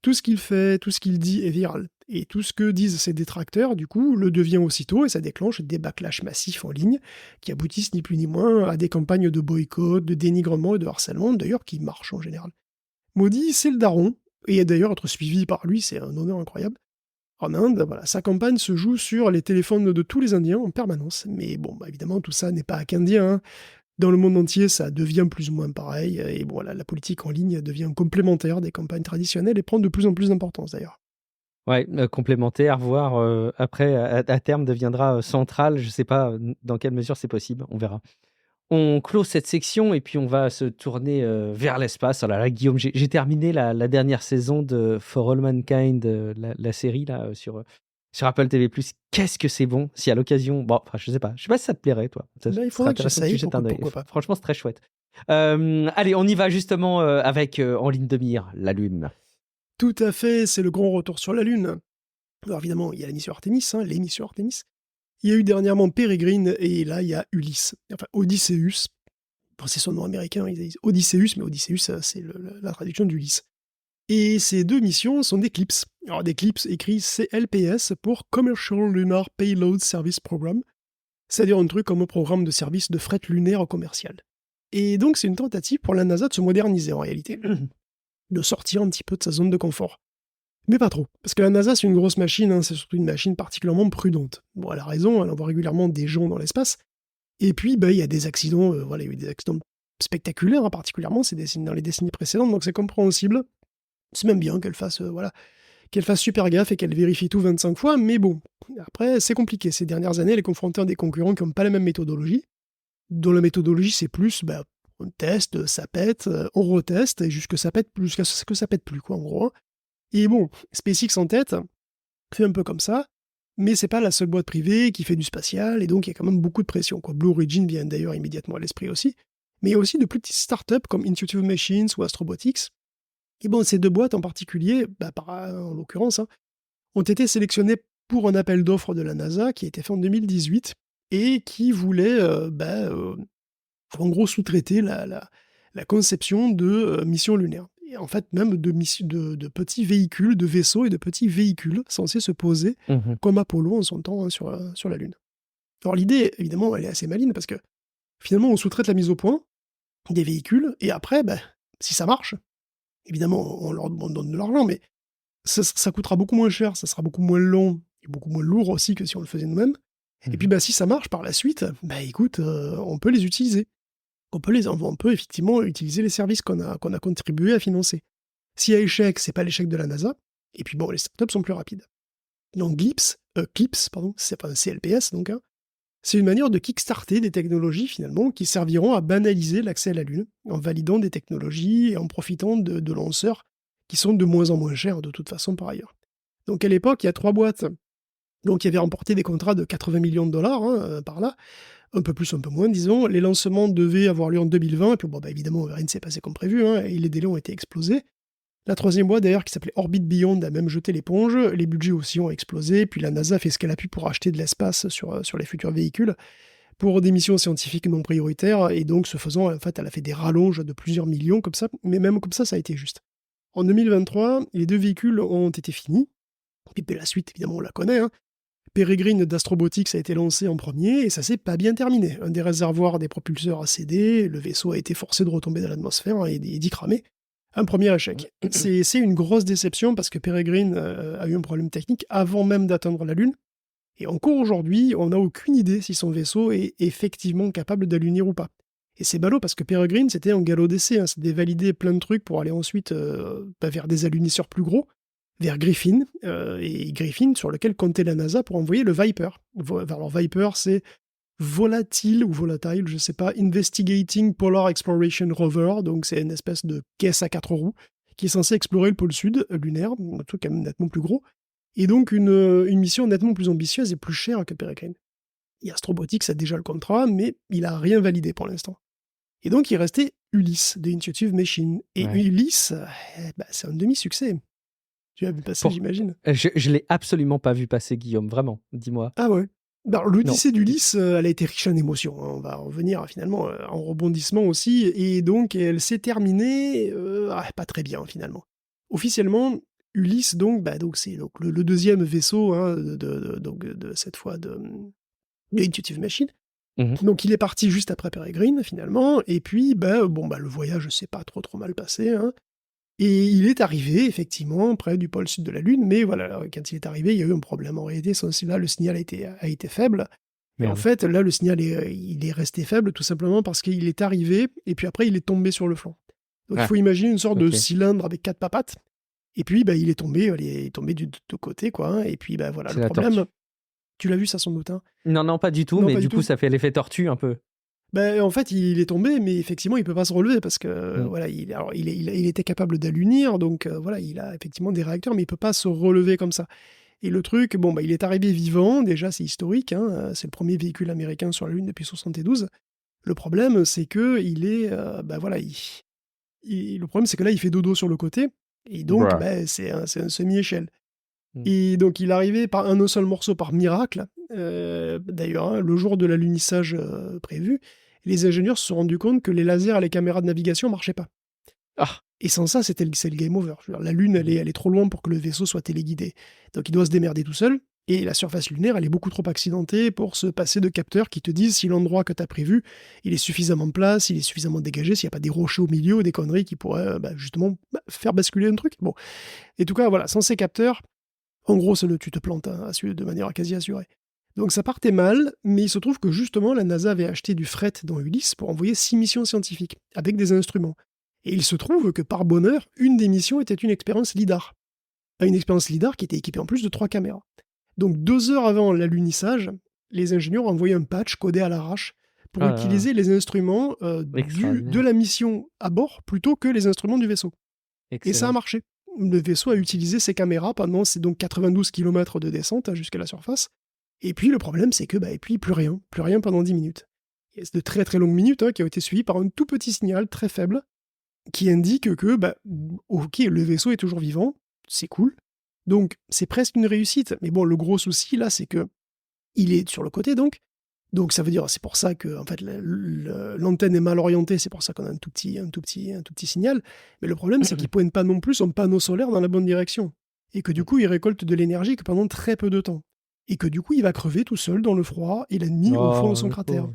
Speaker 2: Tout ce qu'il fait, tout ce qu'il dit est viral. Et tout ce que disent ses détracteurs, du coup, le devient aussitôt, et ça déclenche des backlash massifs en ligne, qui aboutissent ni plus ni moins à des campagnes de boycott, de dénigrement et de harcèlement, d'ailleurs, qui marchent en général. Modi, c'est le daron, et d'ailleurs être suivi par lui, c'est un honneur incroyable. En Inde, voilà, sa campagne se joue sur les téléphones de tous les Indiens en permanence. Mais bon, évidemment, tout ça n'est pas qu'indien. Hein. Dans le monde entier, ça devient plus ou moins pareil. Et bon, la politique en ligne devient complémentaire des campagnes traditionnelles et prend de plus en plus d'importance d'ailleurs.
Speaker 1: Ouais, complémentaire, voire après, à terme, deviendra central. Je sais pas dans quelle mesure c'est possible, on verra. On clôt cette section et puis on va se tourner vers l'espace. Oh là là, Guillaume, j'ai terminé la dernière saison de For All Mankind, la série là, sur Apple TV+. Qu'est-ce que c'est bon. Si à l'occasion, bon, enfin, je sais pas si ça te plairait, toi. Ça
Speaker 2: Il
Speaker 1: serait
Speaker 2: faudrait que
Speaker 1: intéressant que tu
Speaker 2: j'essaye,
Speaker 1: jettes un œil.
Speaker 2: pourquoi pas.
Speaker 1: Franchement, c'est très chouette. Allez, on y va justement avec en ligne de mire la Lune.
Speaker 2: Tout à fait, c'est le grand retour sur la Lune. Alors évidemment, il y a l'émission Artemis, l'émission Artemis. Il y a eu dernièrement Peregrine, et là, il y a Ulysse. Enfin, Odysseus. Enfin, c'est son nom américain, ils disent Odysseus, mais Odysseus, c'est la traduction d'Ulysse. Et ces deux missions sont des CLPS. Alors des CLPS écrit CLPS pour Commercial Lunar Payload Service Program, c'est-à-dire un truc comme un programme de service de fret lunaire commercial. Et donc c'est une tentative pour la NASA de se moderniser en réalité, de sortir un petit peu de sa zone de confort. Mais pas trop, parce que la NASA c'est une grosse machine, c'est surtout une machine particulièrement prudente. Bon, elle a raison, elle envoie régulièrement des gens dans l'espace, et puis il y a des accidents, il y a eu des accidents spectaculaires, particulièrement dans les décennies précédentes, donc c'est compréhensible. C'est même bien qu'elle fasse super gaffe et qu'elle vérifie tout 25 fois, mais bon, après, c'est compliqué. Ces dernières années, elle est confrontée à des concurrents qui n'ont pas la même méthodologie, dont la méthodologie, c'est plus, on teste, ça pète, on reteste, et jusqu'à ce que ça pète plus, quoi, en gros. Hein. Et bon, SpaceX en tête, fait un peu comme ça, mais c'est pas la seule boîte privée qui fait du spatial, et donc il y a quand même beaucoup de pression, quoi. Blue Origin vient d'ailleurs immédiatement à l'esprit aussi, mais il y a aussi de plus petites startups comme Intuitive Machines ou Astrobotics. Et bon, ces deux boîtes en particulier, en l'occurrence, ont été sélectionnés pour un appel d'offres de la NASA qui a été fait en 2018 et qui voulait en gros sous-traiter la conception de missions lunaires. Et en fait, même de petits véhicules, de vaisseaux et de petits véhicules censés se poser
Speaker 1: Mhm.
Speaker 2: comme Apollo en son temps, hein, sur la Lune. Alors l'idée, évidemment, elle est assez maligne parce que finalement, on sous-traite la mise au point des véhicules et après, si ça marche, évidemment, on donne de l'argent, mais ça coûtera beaucoup moins cher, ça sera beaucoup moins long et beaucoup moins lourd aussi que si on le faisait nous-mêmes. Et puis,
Speaker 1: Mhm.
Speaker 2: si ça marche par la suite, écoute, on peut les utiliser. On peut effectivement utiliser les services qu'on a contribué à financer. S'il y a échec, c'est pas l'échec de la NASA. Et puis les startups sont plus rapides. Donc CLIPS, pardon, c'est pas un CLPS donc, hein, c'est une manière de kickstarter des technologies finalement qui serviront à banaliser l'accès à la Lune en validant des technologies et en profitant de lanceurs qui sont de moins en moins chers de toute façon par ailleurs. Donc à l'époque, il y a 3 boîtes qui avaient remporté des contrats de 80 millions de dollars par là, un peu plus, un peu moins, disons. Les lancements devaient avoir lieu en 2020, et puis évidemment, rien ne s'est passé comme prévu, hein, et les délais ont été explosés. La troisième boîte, d'ailleurs, qui s'appelait Orbit Beyond, a même jeté l'éponge. Les budgets aussi ont explosé, puis la NASA fait ce qu'elle a pu pour acheter de l'espace sur les futurs véhicules, pour des missions scientifiques non prioritaires, et donc, ce faisant, en fait, elle a fait des rallonges de plusieurs millions, comme ça, mais même comme ça a été juste. En 2023, les 2 véhicules ont été finis, et puis la suite, évidemment, on la connaît, hein. Peregrine d'Astrobotics a été lancé en premier et ça s'est pas bien terminé. Un des réservoirs des propulseurs a cédé, le vaisseau a été forcé de retomber dans l'atmosphère et d'y cramer. Un premier échec. C'est une grosse déception parce que Peregrine a eu un problème technique avant même d'atteindre la Lune. Et encore aujourd'hui, on n'a aucune idée si son vaisseau est effectivement capable d'allunir ou pas. Et c'est ballot parce que Peregrine, c'était un galop d'essai, hein, c'était valider plein de trucs pour aller ensuite vers des alunisseurs plus gros, vers Griffin, et Griffin sur lequel comptait la NASA pour envoyer le Viper. Alors Viper, c'est volatile, je sais pas, Investigating Polar Exploration Rover, donc c'est une espèce de caisse à 4 roues qui est censée explorer le pôle sud lunaire, un truc quand même nettement plus gros, et donc une mission nettement plus ambitieuse et plus chère que Peregrine. Et Astrobotics a déjà le contrat, mais il a rien validé pour l'instant. Et donc il restait Ulysse de Intuitive Machines. Et
Speaker 1: Ouais.
Speaker 2: Ulysse, c'est un demi-succès. Tu l'as vu passer, j'imagine.
Speaker 1: Je l'ai absolument pas vu passer, Guillaume, vraiment, dis-moi.
Speaker 2: Ah ouais. Alors,
Speaker 1: Non.
Speaker 2: l'Odyssée d'Ulysse, elle a été riche en émotions, hein. On va revenir finalement en rebondissement aussi. Et donc, elle s'est terminée pas très bien finalement. Officiellement, Ulysse, donc c'est donc, le deuxième vaisseau, hein, de cette fois de Intuitive Machines.
Speaker 1: Mhm.
Speaker 2: Donc, il est parti juste après Peregrine finalement. Et puis, le voyage s'est pas trop mal passé, hein. Et il est arrivé, effectivement, près du pôle sud de la Lune, mais voilà, quand il est arrivé, il y a eu un problème. En réalité, là, le signal a été faible. Et en
Speaker 1: Merde.
Speaker 2: fait, là, le signal il est resté faible tout simplement parce qu'il est arrivé, et puis après, il est tombé sur le flanc. Donc il
Speaker 1: Ah,
Speaker 2: faut imaginer une sorte de
Speaker 1: ok.
Speaker 2: cylindre avec 4 papates, et puis il est tombé de côté, quoi, hein. Et puis voilà,
Speaker 1: C'est
Speaker 2: le
Speaker 1: la
Speaker 2: problème,
Speaker 1: tortue.
Speaker 2: tu l'as vu ça sans doute, hein?
Speaker 1: Non, non, pas du tout,
Speaker 2: Non,
Speaker 1: mais
Speaker 2: pas du
Speaker 1: du coup,
Speaker 2: tout.
Speaker 1: ça fait l'effet tortue un peu.
Speaker 2: En fait, il est tombé, mais effectivement, il peut pas se relever parce que
Speaker 1: Mm.
Speaker 2: voilà, il était capable d'allunir, donc voilà, il a effectivement des réacteurs, mais il peut pas se relever comme ça. Et le truc, il est arrivé vivant, déjà c'est historique, hein, c'est le premier véhicule américain sur la Lune depuis 72. Le problème, c'est que il est, voilà, le problème, c'est que là, il fait dodo sur le côté, et donc,
Speaker 1: Bruh.
Speaker 2: c'est un semi-échelle.
Speaker 1: Mm.
Speaker 2: Et donc, il est arrivé par un seul morceau par miracle. D'ailleurs, hein, le jour de l'alunissage prévu, les ingénieurs se sont rendus compte que les lasers et les caméras de navigation marchaient pas.
Speaker 1: Ah.
Speaker 2: Et sans ça, c'est le game over. Je veux dire, la Lune, elle est trop loin pour que le vaisseau soit téléguidé. Donc, il doit se démerder tout seul. Et la surface lunaire, elle est beaucoup trop accidentée pour se passer de capteurs qui te disent si l'endroit que tu as prévu, il est suffisamment de place, il est suffisamment dégagé, s'il n'y a pas des rochers au milieu ou des conneries qui pourraient justement faire basculer un truc. Bon. En tout cas, voilà, sans ces capteurs, en gros, tu te plantes, hein, de manière quasi assurée. Donc ça partait mal, mais il se trouve que justement, la NASA avait acheté du fret dans Ulysse pour envoyer 6 missions scientifiques, avec des instruments. Et il se trouve que par bonheur, une des missions était une expérience LIDAR. Une expérience LIDAR qui était équipée en plus de 3 caméras. Donc 2 heures avant l'alunissage, les ingénieurs ont envoyé un patch codé à l'arrache pour
Speaker 1: Ah là là.
Speaker 2: utiliser les instruments de
Speaker 1: Extraordinaire.
Speaker 2: la mission à bord plutôt que les instruments du vaisseau. Et ça a
Speaker 1: Excellent.
Speaker 2: marché. Le vaisseau a utilisé ses caméras pendant donc 92 km de descente jusqu'à la surface. Et puis le problème, c'est que et puis plus rien pendant 10 minutes. Et c'est de très très longues minutes qui ont été suivies par un tout petit signal très faible qui indique que ok, le vaisseau est toujours vivant, c'est cool, Donc, c'est presque une réussite. Mais bon, le gros souci, là, c'est que il est sur le côté, donc ça veut dire, c'est pour ça que en fait, l'antenne est mal orientée, c'est pour ça qu'on a un tout petit signal. Mais le problème, c'est qu'il ne pointe pas non plus son panneau solaire dans la bonne direction. Et que du coup, il récolte de l'énergie que pendant très peu de temps. Et que du coup, il va crever tout seul dans le froid et la nuit au fond de
Speaker 1: Oh,
Speaker 2: son
Speaker 1: le
Speaker 2: cratère.
Speaker 1: pauvre.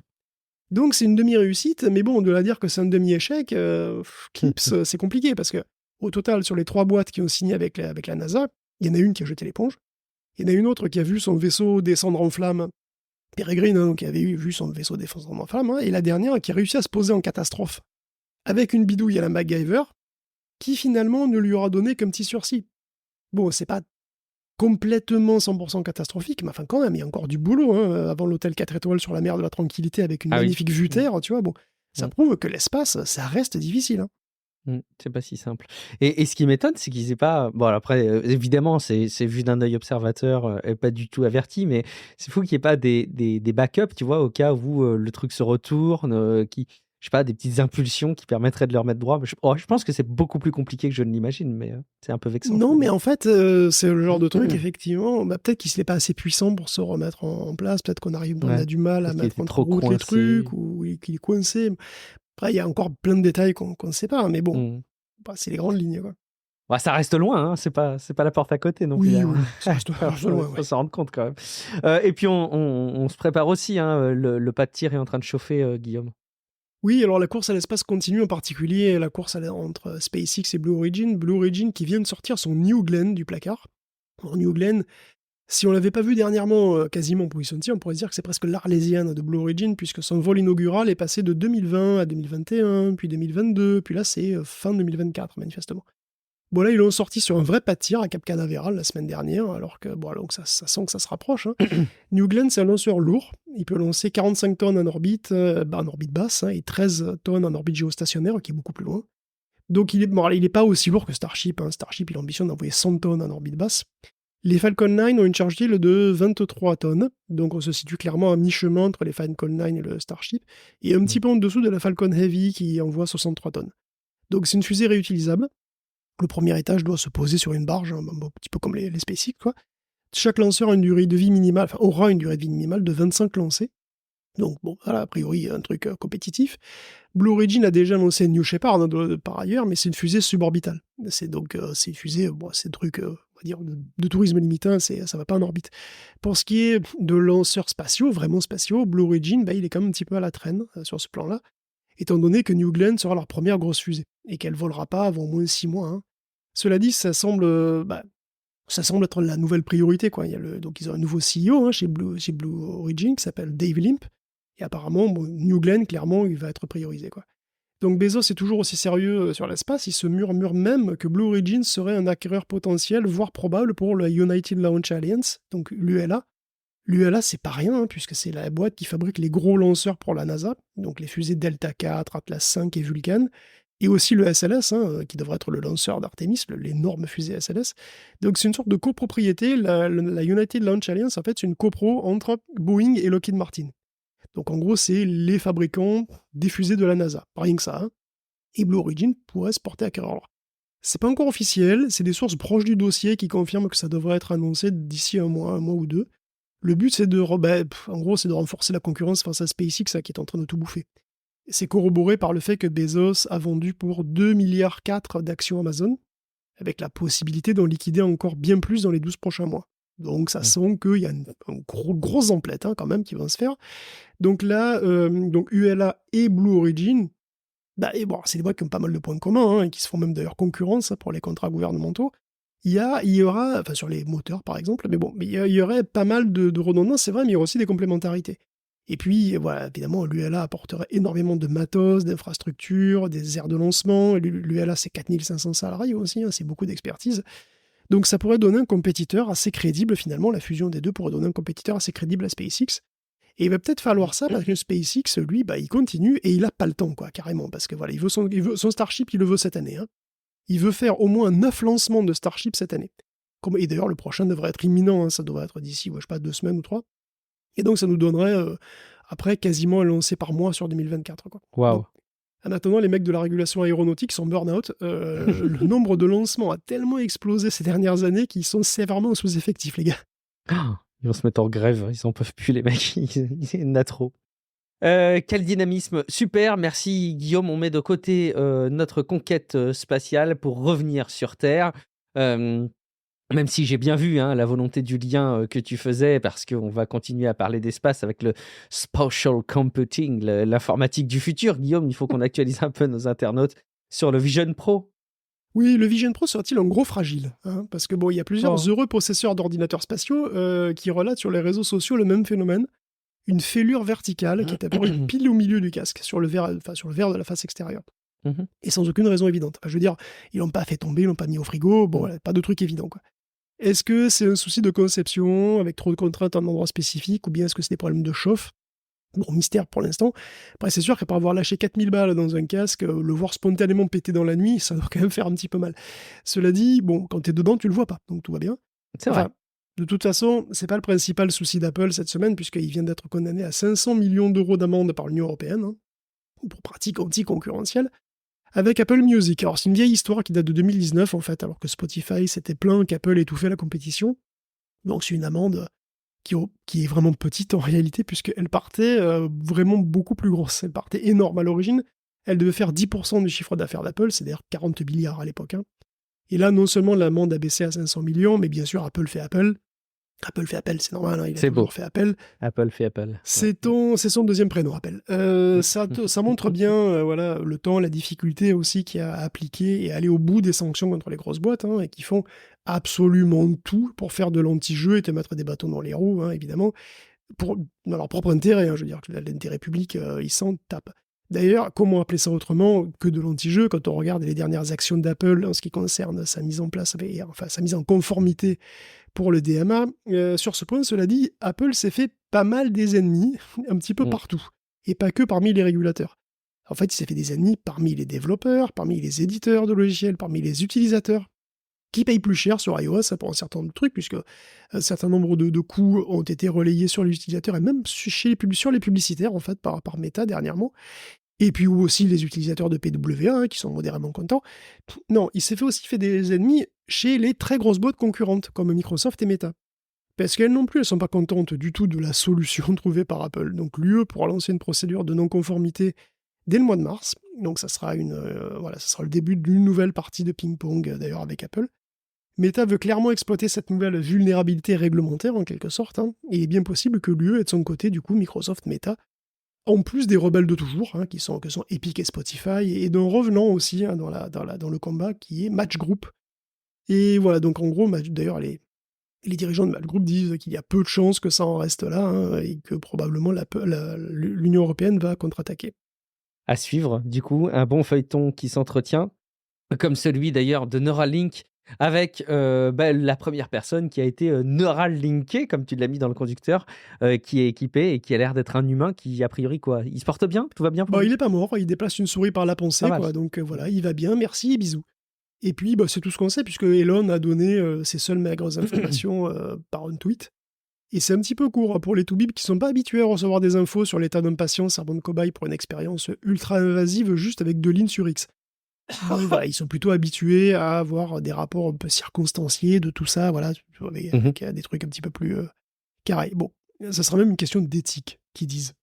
Speaker 2: Donc c'est une demi-réussite, mais bon, de la dire que c'est un demi-échec, Clips, c'est compliqué, parce que au total, sur les 3 boîtes qui ont signé avec la NASA, il y en a une qui a jeté l'éponge, il y en a une autre qui a vu son vaisseau descendre en flammes, Peregrine, hein, qui avait vu son vaisseau descendre en flammes, hein, et la dernière qui a réussi à se poser en catastrophe, avec une bidouille à la MacGyver, qui finalement ne lui aura donné qu'un petit sursis. Bon, c'est pas complètement 100% catastrophique, mais enfin quand même, il y a encore du boulot, hein, avant l'hôtel 4 étoiles sur la mer de la Tranquillité avec une
Speaker 1: Ah oui.
Speaker 2: magnifique vue terre, tu vois, bon, ça
Speaker 1: Mm.
Speaker 2: prouve que l'espace, ça reste difficile. Hein.
Speaker 1: C'est pas si simple. Et ce qui m'étonne, c'est qu'ils aient pas. Bon, après, évidemment, c'est vu d'un œil observateur et pas du tout averti, mais c'est fou qu'il n'y ait pas des backups, tu vois, au cas où le truc se retourne, je sais pas, des petites impulsions qui permettraient de le remettre droit. Je pense que c'est beaucoup plus compliqué que je ne l'imagine, mais c'est un peu vexant quand
Speaker 2: Non,
Speaker 1: même.
Speaker 2: mais en fait, c'est le genre de truc, effectivement, peut-être qu'il n'est pas assez puissant pour se remettre en place, peut-être on a
Speaker 1: Ouais.
Speaker 2: du mal à
Speaker 1: Parce qu'il
Speaker 2: mettre
Speaker 1: était
Speaker 2: entre
Speaker 1: trop
Speaker 2: route les
Speaker 1: coincé.
Speaker 2: trucs, ou qu'il est coincé. Après, il y a encore plein de détails qu'on ne sait pas, mais bon,
Speaker 1: Mm.
Speaker 2: c'est les grandes lignes, quoi.
Speaker 1: Ouais, ça reste loin, hein, c'est pas la porte à côté non plus.
Speaker 2: Oui,
Speaker 1: Hein.
Speaker 2: oui, ça reste loin,
Speaker 1: Faut
Speaker 2: ouais.
Speaker 1: s'en rendre compte quand même. Et puis on se prépare aussi, hein, le pas de tir est en train de chauffer, Guillaume.
Speaker 2: Oui, alors la course à l'espace continue, en particulier la course entre SpaceX et Blue Origin. Blue Origin qui vient de sortir son New Glenn du placard. Alors, New Glenn, si on l'avait pas vu dernièrement quasiment en position de tir, on pourrait se dire que c'est presque l'Arlésienne de Blue Origin, puisque son vol inaugural est passé de 2020 à 2021, puis 2022, puis là c'est fin 2024 manifestement. Bon là ils l'ont sorti sur un vrai pas de tir à Cap Canaveral la semaine dernière, alors que bon donc ça sent que ça se rapproche. Hein. New Glenn c'est un lanceur lourd, il peut lancer 45 tonnes en orbite basse, hein, et 13 tonnes en orbite géostationnaire, qui est beaucoup plus loin. Donc il est pas aussi lourd que Starship, hein. Starship il ambitionne d'envoyer 100 tonnes en orbite basse. Les Falcon 9 ont une charge d'île de 23 tonnes, donc on se situe clairement à mi-chemin entre les Falcon 9 et le Starship, et un petit peu en dessous de la Falcon Heavy qui envoie 63 tonnes. Donc c'est une fusée réutilisable. Le premier étage doit se poser sur une barge, hein, un petit peu comme les SpaceX, quoi. Chaque lanceur a une durée de vie minimale, enfin aura une durée de vie minimale de 25 lancers. Donc bon, voilà, a priori un truc compétitif. Blue Origin a déjà lancé New Shepard par ailleurs, mais c'est une fusée suborbitale. C'est une fusée, c'est un truc, on va dire, de tourisme limité, hein, ça va pas en orbite. Pour ce qui est de lanceurs spatiaux, vraiment spatiaux, Blue Origin, il est quand même un petit peu à la traîne sur ce plan-là, étant donné que New Glenn sera leur première grosse fusée, et qu'elle volera pas avant au moins 6 mois. Hein. Cela dit, ça semble être la nouvelle priorité, quoi. Donc ils ont un nouveau CEO, hein, chez Blue Origin qui s'appelle Dave Limp, et apparemment, New Glenn, clairement, il va être priorisé, quoi. Donc Bezos est toujours aussi sérieux sur l'espace, il se murmure même que Blue Origin serait un acquéreur potentiel, voire probable pour la United Launch Alliance, donc l'ULA. L'ULA, c'est pas rien, hein, puisque c'est la boîte qui fabrique les gros lanceurs pour la NASA, donc les fusées Delta IV, Atlas 5 et Vulcan, et aussi le SLS, hein, qui devrait être le lanceur d'Artemis, l'énorme fusée SLS. Donc c'est une sorte de copropriété. La United Launch Alliance, en fait, c'est une copro entre Boeing et Lockheed Martin. Donc en gros, c'est les fabricants des fusées de la NASA, pas rien que ça. Hein. Et Blue Origin pourrait se porter acquéreur. C'est pas encore officiel, c'est des sources proches du dossier qui confirment que ça devrait être annoncé d'ici un mois ou deux. Le but, c'est en gros, c'est de renforcer la concurrence face à SpaceX, qui est en train de tout bouffer. C'est corroboré par le fait que Bezos a vendu pour 2,4 milliards d'actions Amazon, avec la possibilité d'en liquider encore bien plus dans les 12 prochains mois. Donc ça sent qu'il y a une grosse emplette, hein, quand même, qui va se faire. Donc là, donc ULA et Blue Origin, c'est des boîtes qui ont pas mal de points communs, hein, et qui se font même d'ailleurs concurrence pour les contrats gouvernementaux. Il y aura, enfin sur les moteurs par exemple, mais bon, il y aurait pas mal de redondance, c'est vrai, mais il y aura aussi des complémentarités. Et puis, voilà, évidemment, l'ULA apporterait énormément de matos, d'infrastructures, des aires de lancement. L'ULA, c'est 4500 salariés aussi, hein, c'est beaucoup d'expertise. Donc ça pourrait donner un compétiteur assez crédible, finalement, la fusion des deux pourrait donner un compétiteur assez crédible à SpaceX. Et il va peut-être falloir ça, parce que SpaceX, lui, il continue, et il a pas le temps, quoi, carrément, parce que voilà, il veut son Starship, il le veut cette année. Hein. Il veut faire au moins 9 lancements de Starship cette année. Et d'ailleurs, le prochain devrait être imminent, hein, ça devrait être d'ici, je sais pas, 2 semaines ou 3. Et donc, ça nous donnerait, après, quasiment un lancé par mois sur 2024. Quoi.
Speaker 1: Waouh.
Speaker 2: Donc, En attendant, les mecs de la régulation aéronautique sont burn-out. Le nombre de lancements a tellement explosé ces dernières années qu'ils sont sévèrement sous-effectifs, les gars.
Speaker 1: Ah, ils vont se mettre en grève, ils en peuvent plus les mecs, il y en a trop. Quel dynamisme, super, merci Guillaume, on met de côté notre conquête spatiale pour revenir sur Terre. Euh, Même si j'ai bien vu la volonté du lien que tu faisais, parce qu'on va continuer à parler d'espace avec le spatial computing, l'informatique du futur. Guillaume, il faut qu'on actualise un peu nos internautes sur le Vision Pro.
Speaker 2: Oui, le Vision Pro sera-t-il un gros fragile, hein? Parce que bon, il y a plusieurs
Speaker 1: Oh.
Speaker 2: heureux possesseurs d'ordinateurs spatiaux qui relatent sur les réseaux sociaux le même phénomène. Une fêlure verticale qui est apparue pile au milieu du casque, sur le verre de la face extérieure.
Speaker 1: Mhm.
Speaker 2: Et sans aucune raison évidente. Enfin, je veux dire, ils l'ont pas fait tomber, ils l'ont pas mis au frigo, bon,
Speaker 1: Mm.
Speaker 2: voilà, pas de truc évident, quoi. Est-ce que c'est un souci de conception, avec trop de contraintes en endroit spécifique, ou bien est-ce que c'est des problèmes de chauffe? Bon, mystère pour l'instant. Après, c'est sûr qu'après avoir lâché 4000 balles dans un casque, le voir spontanément péter dans la nuit, ça doit quand même faire un petit peu mal. Cela dit, bon, quand t'es dedans, tu le vois pas, donc tout va bien.
Speaker 1: C'est vrai.
Speaker 2: Enfin, de toute façon, c'est pas le principal souci d'Apple cette semaine, puisqu'il vient d'être condamné à 500 millions d'euros d'amende par l'Union européenne, hein, pour pratique anticoncurrentielle, avec Apple Music. Alors, c'est une vieille histoire qui date de 2019, en fait, alors que Spotify s'était plaint qu'Apple étouffait la compétition. Donc, c'est une amende qui est vraiment petite en réalité, puisqu'elle partait vraiment beaucoup plus grosse. Elle partait énorme à l'origine. Elle devait faire 10% du chiffre d'affaires d'Apple, c'est d'ailleurs 40 milliards à l'époque, hein. Et là, non seulement l'amende a baissé à 500 millions, mais bien sûr, Apple fait Apple. Apple fait Apple, c'est normal, hein, il a
Speaker 1: C'est beau.
Speaker 2: toujours fait Apple.
Speaker 1: Apple fait Apple. Ouais.
Speaker 2: C'est son deuxième prénom, Apple. Ça montre bien voilà, le temps, la difficulté aussi qu'il y a à appliquer et aller au bout des sanctions contre les grosses boîtes, hein, et qui font absolument tout pour faire de l'anti-jeu et te mettre des bâtons dans les roues, hein, évidemment, dans leur propre intérêt. Hein, je veux dire que l'intérêt public, ils s'en tapent. D'ailleurs, comment appeler ça autrement que de l'anti-jeu quand on regarde les dernières actions d'Apple en ce qui concerne sa mise en place, enfin sa mise en conformité pour le DMA. Sur ce point, cela dit, Apple s'est fait pas mal des ennemis, un petit peu partout, et pas que parmi les régulateurs. En fait, il s'est fait des ennemis parmi les développeurs, parmi les éditeurs de logiciels, parmi les utilisateurs, qui payent plus cher sur iOS pour un certain nombre de trucs, puisque un certain nombre de coûts ont été relayés sur les utilisateurs, et même sur les publicitaires, en fait, par Meta dernièrement. Et puis aussi les utilisateurs de PWA, hein, qui sont modérément contents. Non, il s'est aussi fait des ennemis chez les très grosses boîtes concurrentes, comme Microsoft et Meta. Parce qu'elles non plus, elles sont pas contentes du tout de la solution trouvée par Apple. Donc l'UE pourra lancer une procédure de non-conformité dès le mois de mars. Donc ça sera ça sera le début d'une nouvelle partie de ping-pong, d'ailleurs, avec Apple. Meta veut clairement exploiter cette nouvelle vulnérabilité réglementaire, en quelque sorte, hein, et il est bien possible que l'UE ait de son côté, du coup, Microsoft, Meta, en plus des rebelles de toujours, hein, que sont Epic et Spotify, et d'un revenant aussi, hein, dans le combat, qui est Match Group. Et voilà, donc en gros, d'ailleurs, les dirigeants de Match Group disent qu'il y a peu de chances que ça en reste là, hein, et que probablement l'Union européenne va contre-attaquer.
Speaker 1: À suivre, du coup, un bon feuilleton qui s'entretient, comme celui d'ailleurs de Neuralink, avec la première personne qui a été Neuralinkée, comme tu l'as mis dans le conducteur, qui est équipé et qui a l'air d'être un humain qui, a priori, quoi, il se porte bien? Tout va bien pour
Speaker 2: Bon,
Speaker 1: lui?
Speaker 2: il est pas mort, il déplace une souris par la pensée, quoi, donc voilà, il va bien, merci et bisous. Et puis, c'est tout ce qu'on sait, puisque Elon a donné ses seules maigres informations par un tweet. Et c'est un petit peu court pour les toubibs qui sont pas habitués à recevoir des infos sur l'état d'un patient servant de cobaye pour une expérience ultra invasive juste avec 2 lignes sur X. Voilà, ils sont plutôt habitués à avoir des rapports un peu circonstanciés de tout ça, voilà, avec des trucs un petit peu plus carrés. Bon, ça sera même une question d'éthique, qu'ils disent.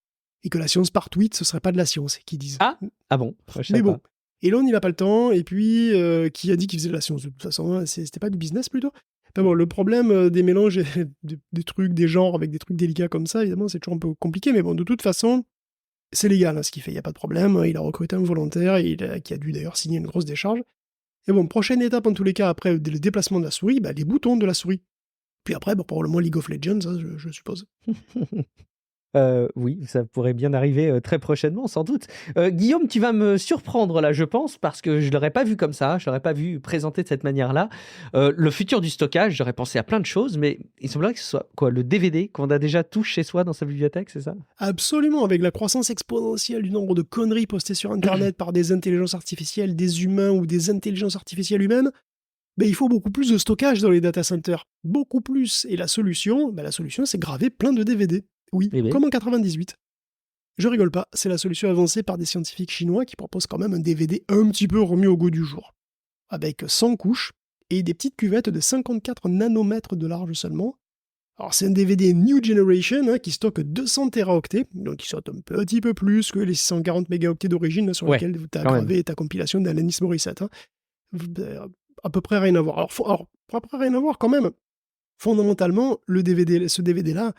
Speaker 2: Et que la science par tweet, ce serait pas de la science, qu'ils disent.
Speaker 1: Ah bon, je savais
Speaker 2: Mais bon,
Speaker 1: pas.
Speaker 2: Elon, il a pas le temps, et puis, qui a dit qu'il faisait de la science? De toute façon, hein, c'était pas du business plutôt? Enfin bon, le problème des mélanges des trucs, des genres avec des trucs délicats comme ça, évidemment, c'est toujours un peu compliqué, mais bon, de toute façon, c'est légal, hein, ce qu'il fait, il n'y a pas de problème. Il a recruté un volontaire, qui a dû d'ailleurs signer une grosse décharge. Et bon, prochaine étape en tous les cas, après le déplacement de la souris, les boutons de la souris. Puis après, probablement League of Legends, hein, je suppose.
Speaker 1: Oui, ça pourrait bien arriver très prochainement, sans doute. Guillaume, tu vas me surprendre là, je pense, parce que je ne l'aurais pas vu comme ça, je ne l'aurais pas vu présenté de cette manière-là. Le futur du stockage, j'aurais pensé à plein de choses, mais il semblerait que ce soit quoi, le DVD qu'on a déjà tout chez soi dans sa bibliothèque, c'est ça?
Speaker 2: Absolument, avec la croissance exponentielle du nombre de conneries postées sur Internet par des intelligences artificielles, des humains ou des intelligences artificielles humaines, il faut beaucoup plus de stockage dans les data centers. Beaucoup plus. Et la solution, c'est graver plein de DVD. Oui,
Speaker 1: Eh bien.
Speaker 2: comme en 98. Je rigole pas, c'est la solution avancée par des scientifiques chinois qui proposent quand même un DVD un petit peu remis au goût du jour, avec 100 couches et des petites cuvettes de 54 nanomètres de large seulement. Alors c'est un DVD New Generation qui stocke 200 téraoctets, donc qui saute un petit peu plus que les 640 mégaoctets d'origine sur
Speaker 1: Ouais,
Speaker 2: lesquels tu as
Speaker 1: quand même.
Speaker 2: gravé ta compilation d'Alanis Morissette. À peu près rien à voir. Alors, à peu près rien à voir quand même. Fondamentalement, ce DVD-là,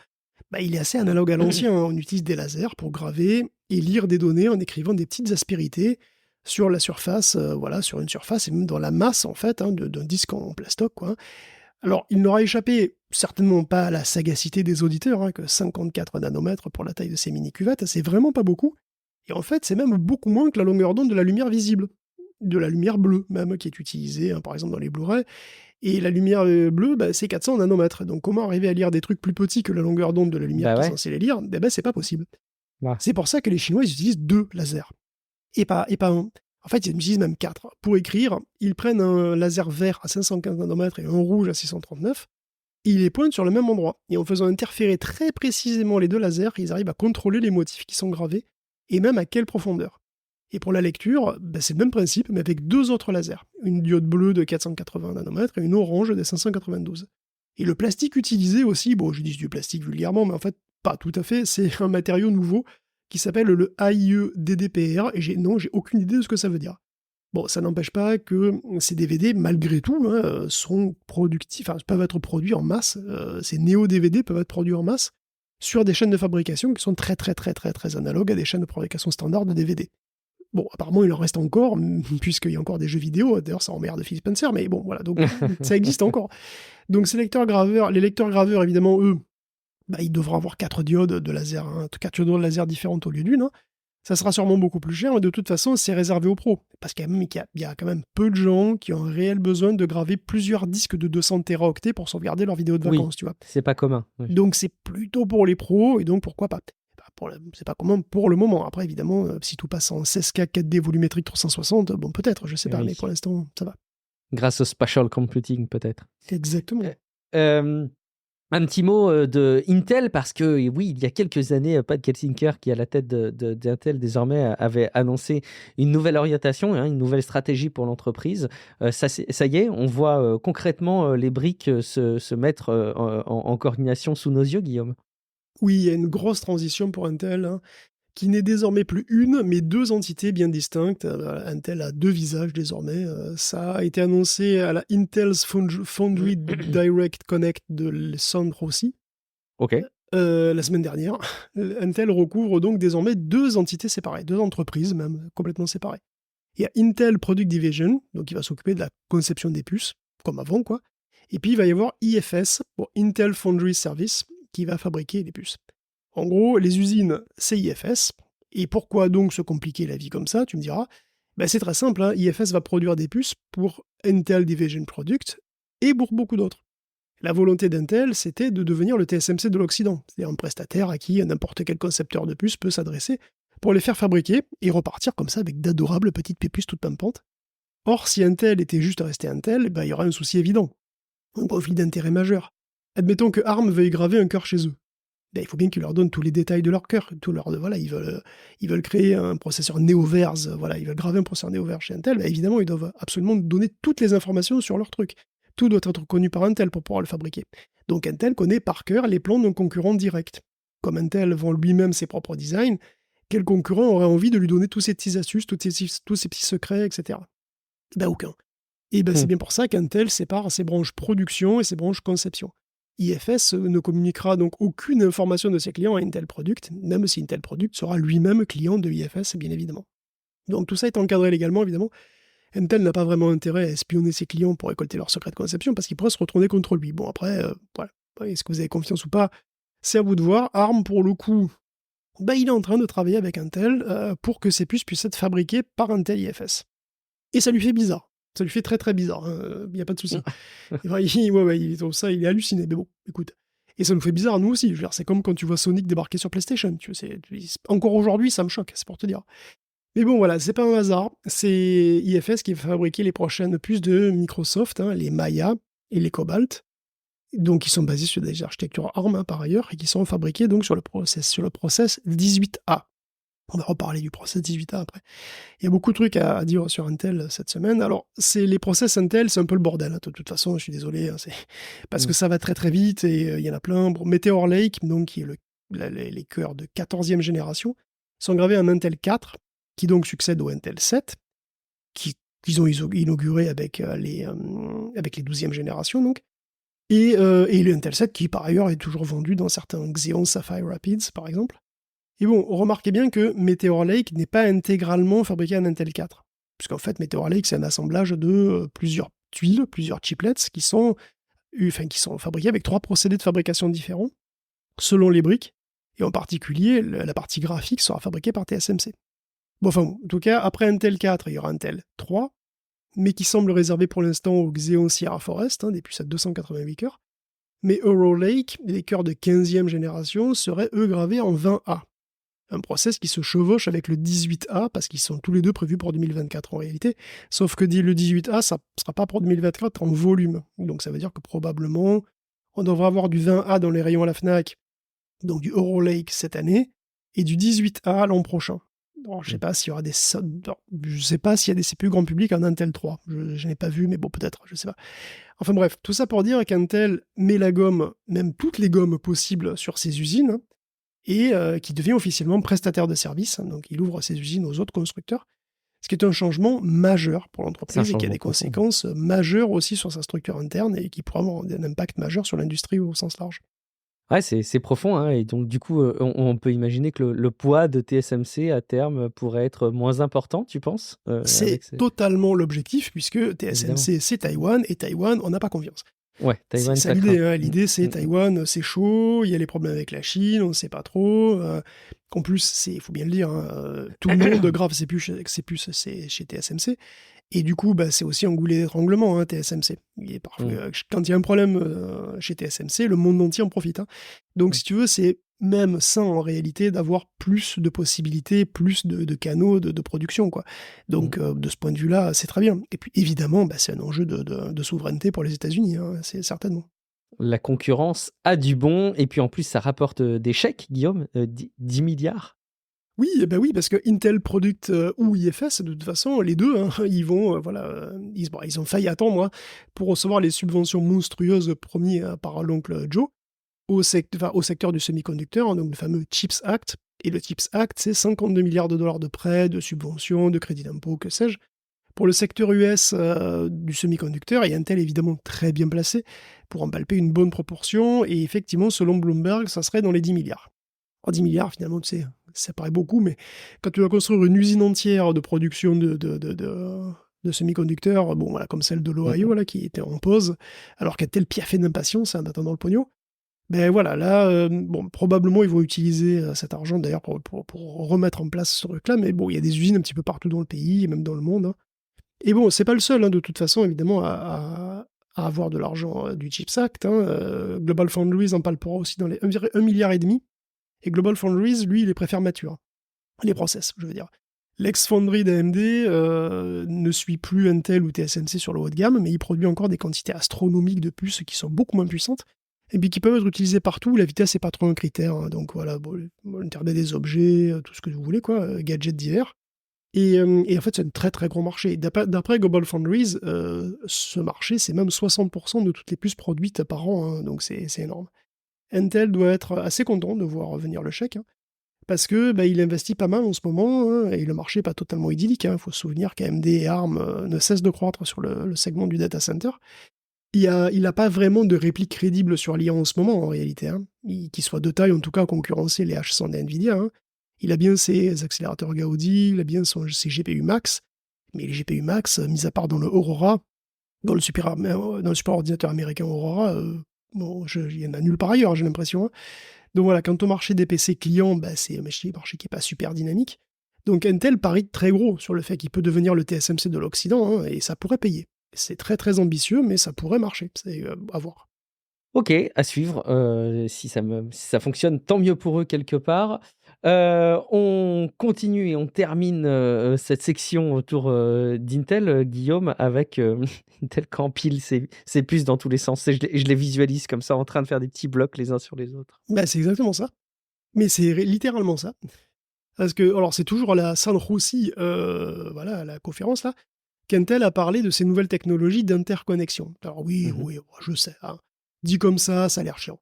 Speaker 2: il est assez analogue à l'ancien. On utilise des lasers pour graver et lire des données en écrivant des petites aspérités sur la surface, sur une surface et même dans la masse en fait d'un disque en plastoc, quoi. Alors, il n'aura échappé certainement pas à la sagacité des auditeurs, que 54 nanomètres pour la taille de ces mini-cuvettes, c'est vraiment pas beaucoup. Et en fait, c'est même beaucoup moins que la longueur d'onde de la lumière visible, de la lumière bleue même, qui est utilisée par exemple dans les Blu-ray. Et la lumière bleue, c'est 400 nanomètres. Donc comment arriver à lire des trucs plus petits que la longueur d'onde de la lumière
Speaker 1: Bah
Speaker 2: qui est
Speaker 1: ouais.
Speaker 2: censée les lire? C'est pas possible.
Speaker 1: Ouais.
Speaker 2: C'est pour ça que les Chinois, ils utilisent 2 lasers. Et pas un. En fait, ils utilisent même 4. Pour écrire, ils prennent un laser vert à 515 nanomètres et un rouge à 639. Et ils les pointent sur le même endroit. Et en faisant interférer très précisément les 2 lasers, ils arrivent à contrôler les motifs qui sont gravés, et même à quelle profondeur. Et pour la lecture, c'est le même principe, mais avec 2 autres lasers. Une diode bleue de 480 nanomètres et une orange de 592. Et le plastique utilisé aussi, bon, je dis du plastique vulgairement, mais en fait, pas tout à fait, c'est un matériau nouveau qui s'appelle le AIE DDPR, et j'ai aucune idée de ce que ça veut dire. Bon, ça n'empêche pas que ces DVD, malgré tout, sont productifs, peuvent être produits en masse. Ces néo-DVD peuvent être produits en masse sur des chaînes de fabrication qui sont très très très très très analogues à des chaînes de fabrication standard de DVD. Bon, apparemment, il en reste encore, puisqu'il y a encore des jeux vidéo. D'ailleurs, ça emmerde Phil Spencer, mais bon, voilà, donc ça existe encore. Donc, les lecteurs graveurs, évidemment, eux, ils devront avoir 4 diodes de laser, 4 diodes de laser différentes au lieu d'une. Ça sera sûrement beaucoup plus cher, mais de toute façon, c'est réservé aux pros. Parce qu'il y a quand même peu de gens qui ont un réel besoin de graver plusieurs disques de 200 téraoctets pour sauvegarder leurs vidéos de
Speaker 1: Oui,
Speaker 2: vacances, tu vois.
Speaker 1: c'est pas commun. Ouais.
Speaker 2: Donc, c'est plutôt pour les pros, et donc pourquoi pas. C'est pas commun pour le moment. Après, évidemment, si tout passe en 16K 4D volumétrique 360, bon, peut-être, je sais pas,
Speaker 1: Oui.
Speaker 2: mais pour l'instant, ça va.
Speaker 1: Grâce au spatial computing, peut-être.
Speaker 2: Exactement.
Speaker 1: Un petit mot de Intel, parce que oui, il y a quelques années, Pat Gelsinger, qui est à la tête d'Intel désormais, avait annoncé une nouvelle orientation, une nouvelle stratégie pour l'entreprise. Ça y est, on voit concrètement les briques se mettre en coordination sous nos yeux, Guillaume.
Speaker 2: Oui, il y a une grosse transition pour Intel, qui n'est désormais plus une, mais 2 entités bien distinctes. Intel a 2 visages désormais. Ça a été annoncé à la Intel's Foundry Direct Connect de Sandro Rossi.
Speaker 1: Ok.
Speaker 2: La semaine dernière. Intel recouvre donc désormais 2 entités séparées, 2 entreprises même, complètement séparées. Il y a Intel Product Division, donc qui va s'occuper de la conception des puces, comme avant, quoi. Et puis il va y avoir IFS, pour Intel Foundry Service, qui va fabriquer les puces. En gros, les usines, c'est IFS. Et pourquoi donc se compliquer la vie comme ça, tu me diras? C'est très simple, IFS va produire des puces pour Intel Division Product et pour beaucoup d'autres. La volonté d'Intel, c'était de devenir le TSMC de l'Occident, c'est-à-dire un prestataire à qui n'importe quel concepteur de puces peut s'adresser pour les faire fabriquer et repartir comme ça avec d'adorables petites puces toutes pimpantes. Or, si Intel était juste resté Intel, il y aurait un souci évident, un conflit d'intérêt majeur. Admettons que ARM veuille graver un cœur chez eux. Il faut bien qu'ils leur donnent tous les détails de leur cœur. Ils veulent créer un processeur Neoverse, ils veulent graver un processeur Neoverse chez Intel. Évidemment, ils doivent absolument donner toutes les informations sur leur truc. Tout doit être connu par Intel pour pouvoir le fabriquer. Donc Intel connaît par cœur les plans d'un concurrent direct. Comme Intel vend lui-même ses propres designs, quel concurrent aurait envie de lui donner tous ses petites astuces, tous ses petits secrets, etc. Aucun. Et c'est bien pour ça qu'Intel sépare ses branches production et ses branches conception. IFS ne communiquera donc aucune information de ses clients à Intel Product, même si Intel Product sera lui-même client de IFS, bien évidemment. Donc tout ça est encadré légalement, évidemment. Intel n'a pas vraiment intérêt à espionner ses clients pour récolter leurs secrets de conception, parce qu'il pourrait se retourner contre lui. Bon, après, voilà. Est-ce que vous avez confiance ou pas? C'est à vous de voir. ARM, pour le coup, il est en train de travailler avec Intel pour que ces puces puissent être fabriquées par Intel IFS. Et ça lui fait bizarre. Ça lui fait très très bizarre, il n'y a pas de souci. Il trouve ça, il est halluciné, mais bon, écoute. Et ça nous fait bizarre, nous aussi. C'est comme quand tu vois Sonic débarquer sur PlayStation. Encore aujourd'hui, ça me choque, c'est pour te dire. Mais bon, voilà, c'est pas un hasard. C'est IFS qui va fabriquer les prochaines puces de Microsoft, les Maya et les Cobalt. Donc, qui sont basées sur des architectures ARM par ailleurs, et qui sont fabriquées donc sur le process 18A. On va reparler du process 18A après. Il y a beaucoup de trucs à dire sur Intel cette semaine. Alors, les process Intel, c'est un peu le bordel. De toute façon, je suis désolé, parce que ça va très très vite et il y en a plein. Bon, Meteor Lake, donc, qui est les cœurs de 14e génération, sont gravés en Intel 4, qui donc succède au Intel 7, qu'ils ont inauguré avec les 12e générations, donc. Et le Intel 7 qui, par ailleurs, est toujours vendu dans certains Xeon Sapphire Rapids, par exemple. Et bon, remarquez bien que Meteor Lake n'est pas intégralement fabriqué en Intel 4. Puisqu'en fait, Meteor Lake, c'est un assemblage de plusieurs tuiles, plusieurs chiplets, qui sont fabriqués avec 3 procédés de fabrication différents, selon les briques. Et en particulier, la partie graphique sera fabriquée par TSMC. Bon, enfin, en tout cas, après Intel 4, il y aura Intel 3, mais qui semble réservé pour l'instant au Xeon Sierra Forest, des puces à 288 cœurs. Mais Euro Lake, les cœurs de 15e génération, seraient eux gravés en 20A. Un process qui se chevauche avec le 18A, parce qu'ils sont tous les deux prévus pour 2024 en réalité. Sauf que le 18A, ça ne sera pas pour 2024 en volume. Donc ça veut dire que probablement, on devra avoir du 20A dans les rayons à la FNAC, donc du Euro Lake cette année, et du 18A l'an prochain. Alors, je sais pas s'il y aura je sais pas s'il y a des CPU grand public en Intel 3. Je n'ai pas vu, mais bon, peut-être, je sais pas. Enfin bref, tout ça pour dire qu'Intel met la gomme, même toutes les gommes possibles sur ses usines, et qui devient officiellement prestataire de services. Donc il ouvre ses usines aux autres constructeurs, ce qui est un changement majeur pour l'entreprise et qui a des conséquences majeures aussi sur sa structure interne et qui pourra avoir un impact majeur sur l'industrie au sens large.
Speaker 1: Ouais, c'est profond, hein, et donc du coup, on peut imaginer que le poids de TSMC à terme pourrait être moins important, tu penses
Speaker 2: C'est totalement l'objectif, puisque TSMC, c'est Taïwan, et Taïwan, on n'a pas confiance.
Speaker 1: Ouais, Taïwan,
Speaker 2: c'est l'idée. L'idée, c'est Taïwan, c'est chaud, il y a les problèmes avec la Chine, on ne sait pas trop. En plus, il faut bien le dire, tout le monde grave ses puces chez TSMC. Et du coup, c'est aussi un goulet d'étranglement, TSMC. Quand il y a un problème chez TSMC, le monde entier en profite. Donc, si tu veux, c'est même sain en réalité d'avoir plus de possibilités, plus de canaux de production, quoi. Donc, de ce point de vue-là, c'est très bien. Et puis, évidemment, c'est un enjeu de souveraineté pour les États-Unis, c'est certainement.
Speaker 1: La concurrence a du bon, et puis en plus, ça rapporte des chèques, Guillaume, 10 milliards.
Speaker 2: Oui, oui, parce que Intel Product ou IFS, de toute façon, les deux, ils vont, ils ont failli attendre pour recevoir les subventions monstrueuses promises par l'oncle Joe au secteur du semi-conducteur, donc le fameux CHIPS Act. Et le CHIPS Act, c'est 52 milliards de dollars de prêts, de subventions, de crédits d'impôt, que sais-je, pour le secteur US du semi-conducteur, et Intel évidemment très bien placé pour en palper une bonne proportion, et effectivement, selon Bloomberg, ça serait dans les 10 milliards. Alors 10 milliards, finalement, tu sais, ça paraît beaucoup, mais quand tu dois construire une usine entière de production de semi-conducteurs, comme celle de l'Ohio, qui était en pause, alors qu'Intel piaffait d'impatience en attendant le pognon, là, probablement ils vont utiliser cet argent d'ailleurs pour remettre en place ce truc-là, mais il y a des usines un petit peu partout dans le pays, et même dans le monde. Et c'est pas le seul, de toute façon, évidemment, à avoir de l'argent du CHIPS Act. Global Foundries en parle aussi dans les 1,5 milliard. Et Global Foundries, lui, il les préfère matures. Les process, je veux dire. L'ex-foundry d'AMD ne suit plus Intel ou TSMC sur le haut de gamme, mais il produit encore des quantités astronomiques de puces qui sont beaucoup moins puissantes, et puis qui peuvent être utilisées partout où la vitesse n'est pas trop un critère. Donc voilà, Internet des objets, tout ce que vous voulez, gadgets divers. Et en fait, c'est un très très gros marché. D'après Global Foundries, ce marché, c'est même 60% de toutes les puces produites par an, donc c'est énorme. Intel doit être assez content de voir revenir le chèque, parce que il investit pas mal en ce moment, et le marché n'est pas totalement idyllique. Il faut se souvenir qu'AMD et ARM ne cessent de croître sur le segment du data center. Il n'a pas vraiment de réplique crédible sur l'IA en ce moment, en réalité, qui soit de taille, en tout cas, à concurrencer les H100 d'NVIDIA. Il a bien ses accélérateurs Gaudi, il a bien ses GPU Max, mais les GPU Max, mis à part dans le Aurora, dans le super ordinateur américain Aurora, il y en a nulle part ailleurs, j'ai l'impression. Donc voilà, quant au marché des PC clients, c'est un marché qui n'est pas super dynamique. Donc Intel parie très gros sur le fait qu'il peut devenir le TSMC de l'Occident, et ça pourrait payer. C'est très très ambitieux, mais ça pourrait marcher, c'est à voir.
Speaker 1: Ok, à suivre. Si ça fonctionne, tant mieux pour eux quelque part. On continue et on termine cette section autour d'Intel, Guillaume, avec Intel qui empile ses puces dans tous les sens. Je les visualise comme ça en train de faire des petits blocs les uns sur les autres.
Speaker 2: C'est exactement ça. Mais c'est littéralement ça. Parce que, alors c'est toujours à la San Rossi, voilà, à la conférence là, qu'Intel a parlé de ces nouvelles technologies d'interconnexion. Alors oui,
Speaker 1: Mhm.
Speaker 2: oui, je sais, hein. Dit comme ça a l'air chiant.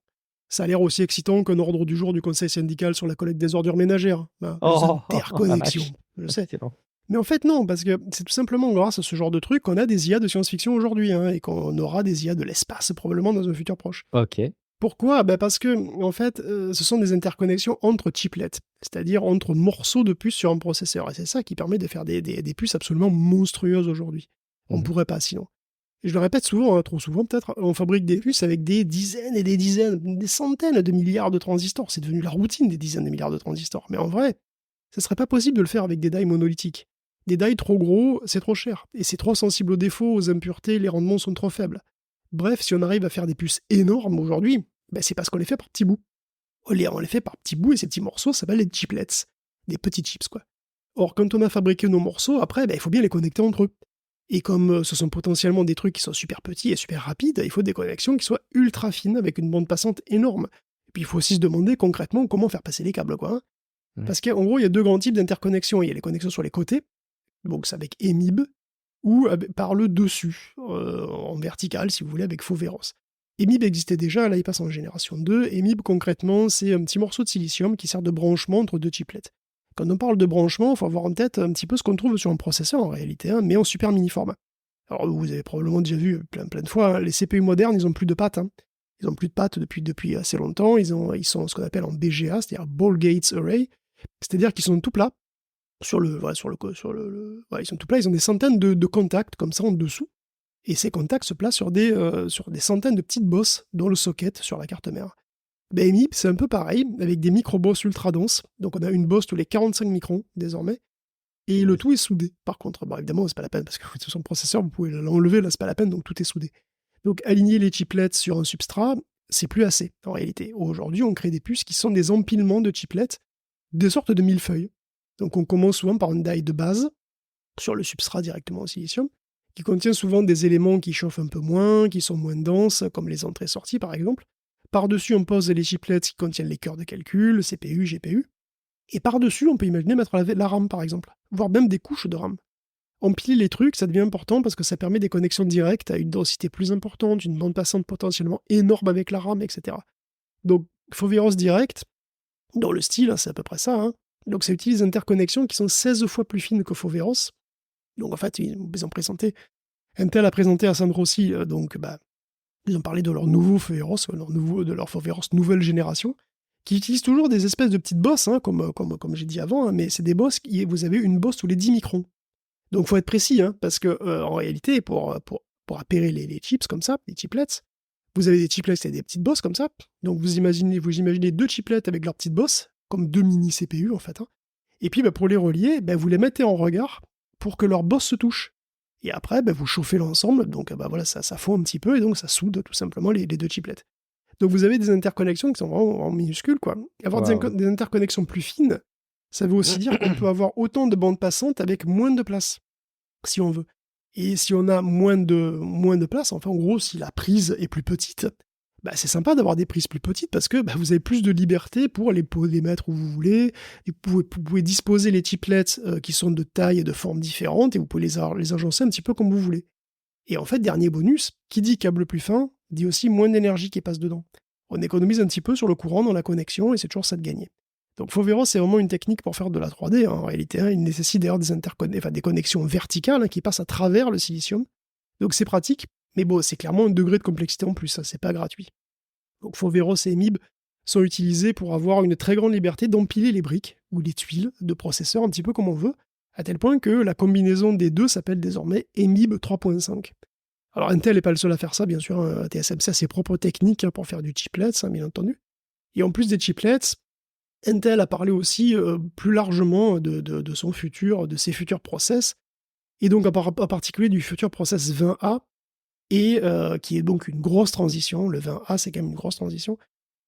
Speaker 2: Ça a l'air aussi excitant qu'un ordre du jour du conseil syndical sur la collecte des ordures ménagères. Hein, les
Speaker 1: Oh, la
Speaker 2: interconnexions,
Speaker 1: vache.
Speaker 2: je sais.
Speaker 1: Excellent.
Speaker 2: Mais en fait, non, parce que c'est tout simplement grâce à ce genre de truc qu'on a des IA de science-fiction aujourd'hui, hein, et qu'on aura des IA de l'espace probablement dans un futur proche.
Speaker 1: Ok.
Speaker 2: Pourquoi? Bah parce que, en fait, ce sont des interconnexions entre chiplets, c'est-à-dire entre morceaux de puces sur un processeur. Et c'est ça qui permet de faire des puces absolument monstrueuses aujourd'hui. On ne
Speaker 1: Mhm.
Speaker 2: pourrait pas sinon. Et je le répète souvent, hein, trop souvent peut-être, on fabrique des puces avec des dizaines et des dizaines, des centaines de milliards de transistors. C'est devenu la routine des dizaines de milliards de transistors. Mais en vrai, ce serait pas possible de le faire avec des die monolithiques. Des die trop gros, c'est trop cher. Et c'est trop sensible aux défauts, aux impuretés, les rendements sont trop faibles. Bref, si on arrive à faire des puces énormes aujourd'hui, ben c'est parce qu'on les fait par petits bouts. On les fait par petits bouts et ces petits morceaux s'appellent les chiplets. Des petits chips, quoi. Or, quand on a fabriqué nos morceaux, après, ben, il faut bien les connecter entre eux. Et comme ce sont potentiellement des trucs qui sont super petits et super rapides, il faut des connexions qui soient ultra fines avec une bande passante énorme. Et puis il faut aussi se demander concrètement comment faire passer les câbles, quoi. Hein.
Speaker 1: Ouais.
Speaker 2: Parce qu'en gros, il y a deux grands types d'interconnexions. Il y a les connexions sur les côtés, donc c'est avec EMIB, ou par le dessus, en vertical, si vous voulez, avec Foveros. EMIB existait déjà, là il passe en génération 2. EMIB, concrètement, c'est un petit morceau de silicium qui sert de branchement entre deux chiplets. Quand on parle de branchement, il faut avoir en tête un petit peu ce qu'on trouve sur un processeur en réalité, hein, mais en super mini format. Alors vous avez probablement déjà vu plein de fois, hein, les CPU modernes, ils n'ont plus de pattes. Hein. Ils n'ont plus de pattes depuis assez longtemps. Ils sont ce qu'on appelle en BGA, c'est-à-dire Ball Gates Array. C'est-à-dire qu'ils sont tout plats ils sont tout plats. Ils ont des centaines de contacts comme ça en dessous. Et ces contacts se placent sur des centaines de petites bosses dans le socket sur la carte mère. MIP, c'est un peu pareil, avec des micro-bosses ultra denses. Donc on a une bosse tous les 45 microns désormais. Et le
Speaker 1: Punaise.
Speaker 2: tout est soudé, par contre. Bon, évidemment, c'est pas la peine, parce que son processeur, vous pouvez l'enlever, là, c'est pas la peine, donc tout est soudé. Donc aligner les chiplets sur un substrat, c'est plus assez, en réalité. Aujourd'hui, on crée des puces qui sont des empilements de chiplets, des sortes de millefeuilles. Donc on commence souvent par une die de base, sur le substrat directement en silicium, qui contient souvent des éléments qui chauffent un peu moins, qui sont moins denses, comme les entrées-sorties par exemple. Par-dessus, on pose les chiplets qui contiennent les cœurs de calcul, CPU, GPU. Et par-dessus, on peut imaginer mettre la RAM par exemple, voire même des couches de RAM. Empiler les trucs, ça devient important parce que ça permet des connexions directes à une densité plus importante, une bande passante potentiellement énorme avec la RAM, etc. Donc, Foveros Direct, dans le style, hein, c'est à peu près ça. Hein. Donc, ça utilise des interconnexions qui sont 16 fois plus fines que Foveros. Donc, en fait, ils ont présenté, Intel a présenté à San Rossi, ils ont parlé de leur nouveau Foveros, de leur Foveros nouvelle génération, qui utilisent toujours des espèces de petites bosses, hein, comme j'ai dit avant, hein, mais c'est des bosses vous avez une bosse tous les 10 microns. Donc, faut être précis, hein, parce que en réalité, pour appairer les chips comme ça, les chiplets, vous avez des chiplets et des petites bosses comme ça. Donc, vous imaginez deux chiplets avec leurs petites bosses, comme deux mini CPU en fait. Hein. Et puis, pour les relier, vous les mettez en regard pour que leurs bosses se touchent. Et après, vous chauffez l'ensemble, donc voilà, ça fond un petit peu et donc ça soude tout simplement les deux chiplets. Donc, vous avez des interconnexions qui sont vraiment en minuscules, quoi. Avoir
Speaker 1: Waouh.
Speaker 2: des interconnexions plus fines, ça veut aussi dire qu'on peut avoir autant de bandes passantes avec moins de place, si on veut. Et si on a moins de place, enfin en gros, si la prise est plus petite, c'est sympa d'avoir des prises plus petites parce que vous avez plus de liberté pour les mettre où vous voulez. Et vous pouvez disposer les chiplets qui sont de taille et de forme différentes et vous pouvez les agencer un petit peu comme vous voulez. Et en fait, dernier bonus, qui dit câble plus fin, dit aussi moins d'énergie qui passe dedans. On économise un petit peu sur le courant dans la connexion et c'est toujours ça de gagner. Donc Foveros, c'est vraiment une technique pour faire de la 3D. Hein. En réalité, hein, il nécessite d'ailleurs des connexions verticales hein, qui passent à travers le silicium. Donc c'est pratique, mais bon, c'est clairement un degré de complexité en plus, ça, c'est pas gratuit. Donc Foveros et EMIB sont utilisés pour avoir une très grande liberté d'empiler les briques ou les tuiles de processeurs un petit peu comme on veut, à tel point que la combinaison des deux s'appelle désormais EMIB 3.5. Alors Intel n'est pas le seul à faire ça, bien sûr, hein. TSMC a ses propres techniques hein, pour faire du chiplets, hein, bien entendu. Et en plus des chiplets, Intel a parlé aussi plus largement de son futur, de ses futurs process, et donc en particulier du futur process 20A, et qui est donc une grosse transition, le 20A c'est quand même une grosse transition,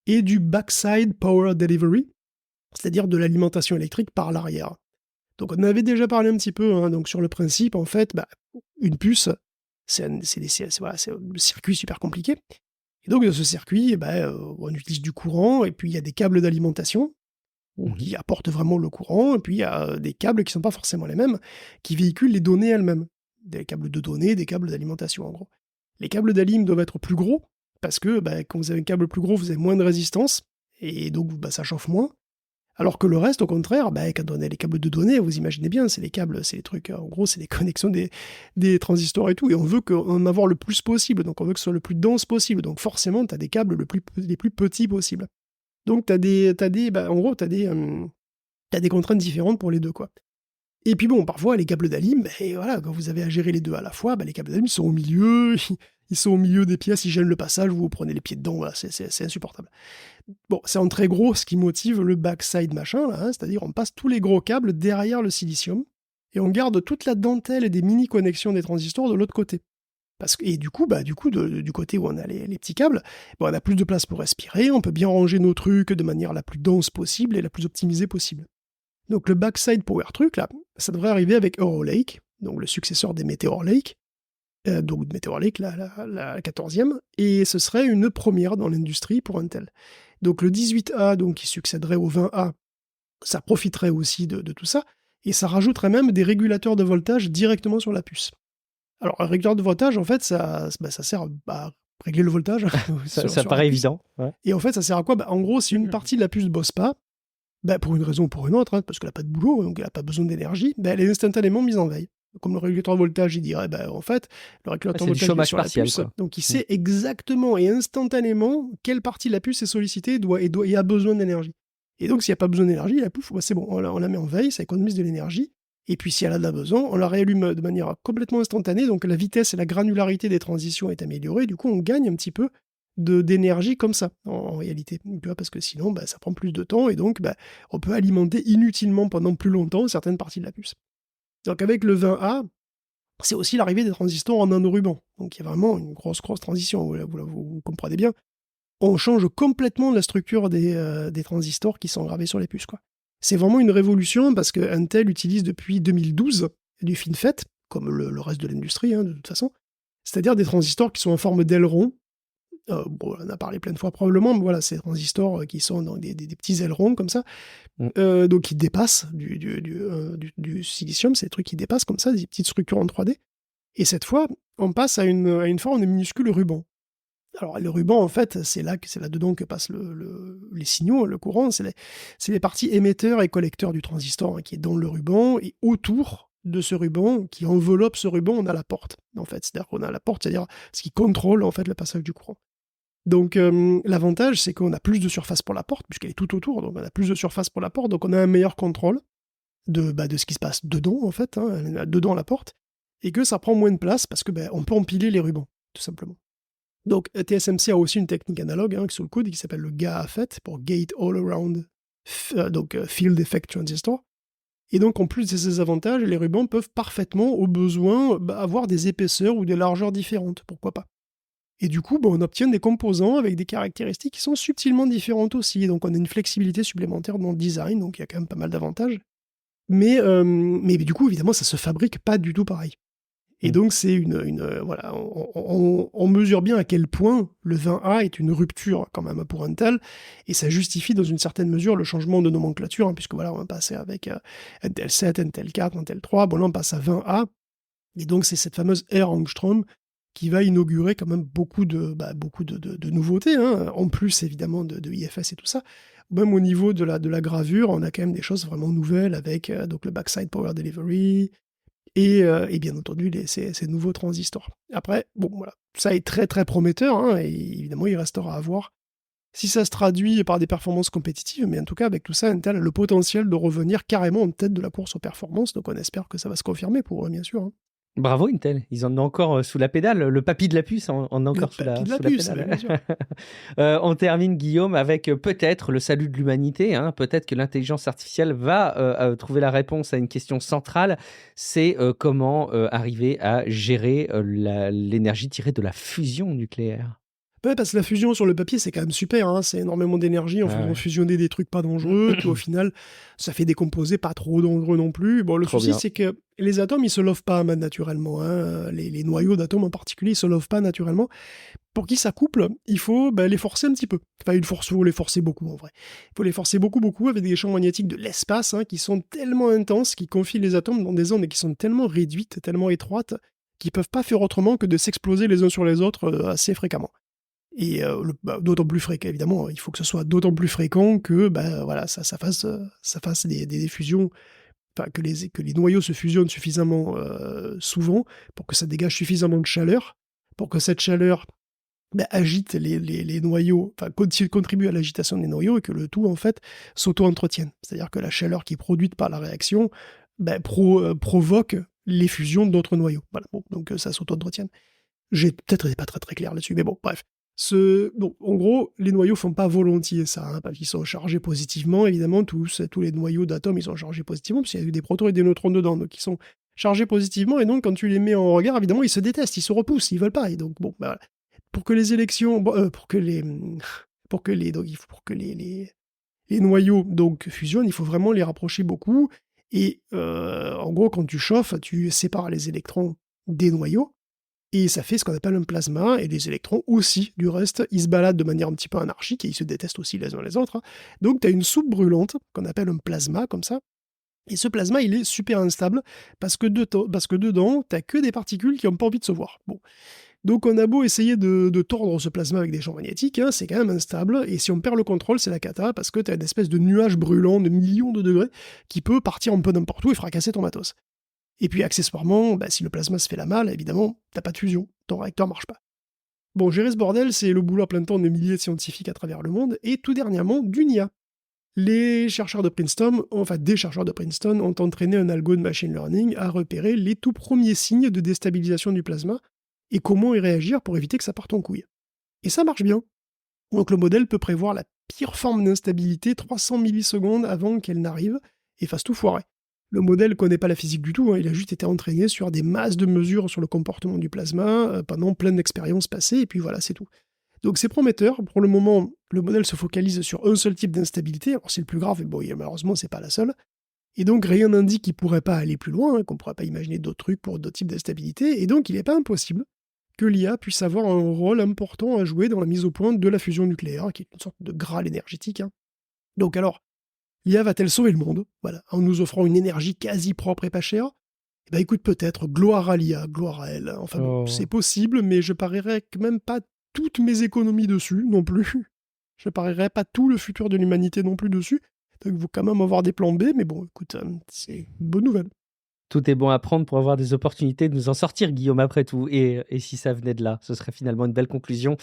Speaker 2: et du backside power delivery, c'est-à-dire de l'alimentation électrique par l'arrière. Donc on en avait déjà parlé un petit peu, hein, donc sur le principe, en fait, une puce, c'est un circuit super compliqué, et donc dans ce circuit, on utilise du courant, et puis il y a des câbles d'alimentation,
Speaker 1: Mhm.
Speaker 2: qui apportent vraiment le courant, et puis il y a des câbles qui ne sont pas forcément les mêmes, qui véhiculent les données elles-mêmes. Des câbles de données, des câbles d'alimentation en gros. Les câbles d'alim doivent être plus gros, parce que quand vous avez un câble plus gros, vous avez moins de résistance, et donc ça chauffe moins. Alors que le reste, au contraire, quand on a les câbles de données, vous imaginez bien, c'est les câbles, c'est les trucs, en gros, c'est les connexions des transistors et tout, et on veut en avoir le plus possible, donc on veut que ce soit le plus dense possible, donc forcément, tu as des câbles les plus petits possibles. Donc en gros, tu as des contraintes différentes pour les deux, quoi. Et puis bon, parfois, les câbles d'alim, voilà, quand vous avez à gérer les deux à la fois, les câbles d'alim sont au milieu, ils sont au milieu des pièces, ils gênent le passage, vous prenez les pieds dedans, voilà, c'est insupportable. Bon, c'est en très gros ce qui motive le backside machin, là, c'est-à-dire on passe tous les gros câbles derrière le silicium, et on garde toute la dentelle et des mini-connexions des transistors de l'autre côté. Et du coup, du côté où on a les petits câbles, on a plus de place pour respirer, on peut bien ranger nos trucs de manière la plus dense possible et la plus optimisée possible. Donc le backside power truc, là, ça devrait arriver avec Eurolake, donc le successeur des Meteor Lake, donc Meteor Lake, la 14e, et ce serait une première dans l'industrie pour Intel. Donc le 18A, donc, qui succéderait au 20A, ça profiterait aussi de tout ça, et ça rajouterait même des régulateurs de voltage directement sur la puce. Alors un régulateur de voltage, en fait, ça sert à régler le voltage.
Speaker 1: Ça paraît évident. Ouais.
Speaker 2: Et en fait, ça sert à quoi ? En gros, si une partie de la puce ne bosse pas, pour une raison ou pour une autre, parce qu'elle n'a pas de boulot, donc elle n'a pas besoin d'énergie, elle est instantanément mise en veille. Comme le régulateur de voltage, il dirait, en fait, le régulateur de voltage est sur
Speaker 1: partiel,
Speaker 2: la puce,
Speaker 1: quoi.
Speaker 2: donc il sait exactement et instantanément quelle partie de la puce est sollicitée et a besoin d'énergie. Et donc, s'il n'y a pas besoin d'énergie, la puce, c'est bon, on la met en veille, ça économise de l'énergie, et puis si elle a de la besoin, on la réallume de manière complètement instantanée, donc la vitesse et la granularité des transitions est améliorée, du coup, on gagne un petit peu d'énergie comme ça, en réalité. Tu vois, parce que sinon, ça prend plus de temps, et donc, on peut alimenter inutilement pendant plus longtemps certaines parties de la puce. Donc avec le 20A, c'est aussi l'arrivée des transistors en nanoruban. Donc il y a vraiment une grosse transition, vous comprenez bien. On change complètement la structure des transistors qui sont gravés sur les puces, quoi. C'est vraiment une révolution, parce que Intel utilise depuis 2012 du FinFET, comme le reste de l'industrie, de toute façon. C'est-à-dire des transistors qui sont en forme d'aileron. On en a parlé plein de fois probablement, mais voilà, ces transistors qui sont dans des petits ailerons comme ça, donc qui dépassent du silicium, c'est des trucs qui dépassent comme ça, des petites structures en 3D. Et cette fois, on passe à une forme de minuscule ruban. Alors le ruban, en fait, c'est là-dedans que passent les signaux, le courant, c'est les parties émetteurs et collecteurs du transistor, qui est dans le ruban, et autour de ce ruban, qui enveloppe ce ruban, on a la porte, en fait. C'est-à-dire qu'on a la porte, c'est-à-dire ce qui contrôle, en fait, le passage du courant. Donc l'avantage, c'est qu'on a plus de surface pour la porte, puisqu'elle est tout autour, donc on a plus de surface pour la porte, donc on a un meilleur contrôle de ce qui se passe dedans, en fait, dedans la porte, et que ça prend moins de place, parce que on peut empiler les rubans, tout simplement. Donc TSMC a aussi une technique analogue sous le coude qui s'appelle le GAAFET, pour Gate All-Around Field Effect Transistor. Et donc en plus de ces avantages, les rubans peuvent parfaitement, au besoin, avoir des épaisseurs ou des largeurs différentes, pourquoi pas. Et du coup, on obtient des composants avec des caractéristiques qui sont subtilement différentes aussi. Donc on a une flexibilité supplémentaire dans le design, donc il y a quand même pas mal d'avantages. Mais du coup, évidemment, ça se fabrique pas du tout pareil. Et donc c'est voilà, on mesure bien à quel point le 20A est une rupture quand même pour Intel, et ça justifie dans une certaine mesure le changement de nomenclature, puisque voilà, on va passer avec Intel 7, Intel 4, Intel 3, là on passe à 20A, et donc c'est cette fameuse ère Angstrom qui va inaugurer quand même beaucoup de nouveautés, en plus évidemment de IFS et tout ça. Même au niveau de la gravure, on a quand même des choses vraiment nouvelles avec donc le backside power delivery et bien entendu ces nouveaux transistors. Après, voilà, ça est très très prometteur, et évidemment il restera à voir si ça se traduit par des performances compétitives, mais en tout cas avec tout ça, Intel a le potentiel de revenir carrément en tête de la course aux performances, donc on espère que ça va se confirmer pour eux, bien sûr.
Speaker 1: Bravo Intel, ils en ont encore sous la pédale, le papy de la puce en a encore sous la pédale.
Speaker 2: Bien sûr.
Speaker 1: On termine, Guillaume, avec peut-être le salut de l'humanité, peut-être que l'intelligence artificielle va trouver la réponse à une question centrale, c'est comment arriver à gérer l'énergie tirée de la fusion nucléaire.
Speaker 2: Ouais, parce que la fusion sur le papier, c'est quand même super, c'est énormément d'énergie en faisant fusionner des trucs pas dangereux, puis au final, ça fait des composés pas trop dangereux non plus. Bon, le souci, c'est que les atomes, ils se lovent pas naturellement, les noyaux d'atomes en particulier, ils se lovent pas naturellement, pour qu'ils s'accouplent, il faut les forcer un petit peu. Enfin, faut les forcer beaucoup en vrai. Il faut les forcer beaucoup, beaucoup avec des champs magnétiques de l'espace qui sont tellement intenses, qui confient les atomes dans des ondes qui sont tellement réduites, tellement étroites, qu'ils peuvent pas faire autrement que de s'exploser les uns sur les autres assez fréquemment. Et d'autant plus fréquent, évidemment, il faut que ce soit d'autant plus fréquent que ça fasse des fusions, enfin, que les noyaux se fusionnent suffisamment souvent pour que ça dégage suffisamment de chaleur, pour que cette chaleur agite les noyaux, enfin contribue à l'agitation des noyaux et que le tout en fait s'auto-entretienne. C'est-à-dire que la chaleur qui est produite par la réaction provoque les fusions d'autres noyaux. Voilà, bon, donc ça s'auto-entretienne. J'ai peut-être été pas très très clair là-dessus, mais bon, bref. En gros, les noyaux font pas volontiers ça, parce qu'ils sont chargés positivement, évidemment, tous les noyaux d'atomes, ils sont chargés positivement, parce qu'il y a des protons et des neutrons dedans, donc ils sont chargés positivement, et donc quand tu les mets en regard, évidemment, ils se détestent, ils se repoussent, ils veulent pas, et donc bon, voilà. Pour que les élections, pour que les noyaux donc fusionnent, il faut vraiment les rapprocher beaucoup, et en gros, quand tu chauffes, tu sépares les électrons des noyaux, et ça fait ce qu'on appelle un plasma, et les électrons aussi, du reste, ils se baladent de manière un petit peu anarchique, et ils se détestent aussi les uns les autres. Donc tu as une soupe brûlante, qu'on appelle un plasma, comme ça, et ce plasma, il est super instable, parce que dedans, t'as que des particules qui n'ont pas envie de se voir. Bon. Donc on a beau essayer de tordre ce plasma avec des champs magnétiques, c'est quand même instable, et si on perd le contrôle, c'est la cata, parce que t'as une espèce de nuage brûlant de millions de degrés, qui peut partir un peu n'importe où et fracasser ton matos. Et puis accessoirement, si le plasma se fait la malle, évidemment, t'as pas de fusion, ton réacteur marche pas. Bon, gérer ce bordel, c'est le boulot à plein temps de milliers de scientifiques à travers le monde, et tout dernièrement, d'une IA. Des chercheurs de Princeton ont entraîné un algo de machine learning à repérer les tout premiers signes de déstabilisation du plasma, et comment y réagir pour éviter que ça parte en couille. Et ça marche bien. Donc le modèle peut prévoir la pire forme d'instabilité 300 millisecondes avant qu'elle n'arrive, et fasse tout foirer. Le modèle connaît pas la physique du tout, il a juste été entraîné sur des masses de mesures sur le comportement du plasma pendant plein d'expériences passées, et puis voilà, c'est tout. Donc c'est prometteur. Pour le moment, le modèle se focalise sur un seul type d'instabilité, alors c'est le plus grave, mais malheureusement c'est pas la seule. Et donc rien n'indique qu'il pourrait pas aller plus loin, qu'on pourrait pas imaginer d'autres trucs pour d'autres types d'instabilité, et donc il n'est pas impossible que l'IA puisse avoir un rôle important à jouer dans la mise au point de la fusion nucléaire, qui est une sorte de Graal énergétique. Donc alors, l'IA va-t-elle sauver le monde, en nous offrant une énergie quasi propre et pas chère? Écoute, peut-être, gloire à l'IA, gloire à elle. Enfin bon, c'est possible, mais je parierais que même pas toutes mes économies dessus, non plus. Je parierais pas tout le futur de l'humanité non plus dessus. Donc il faut quand même avoir des plans B, mais bon, écoute, c'est une bonne nouvelle.
Speaker 1: Tout est bon à prendre pour avoir des opportunités de nous en sortir, Guillaume, après tout. Et si ça venait de là, ce serait finalement une belle conclusion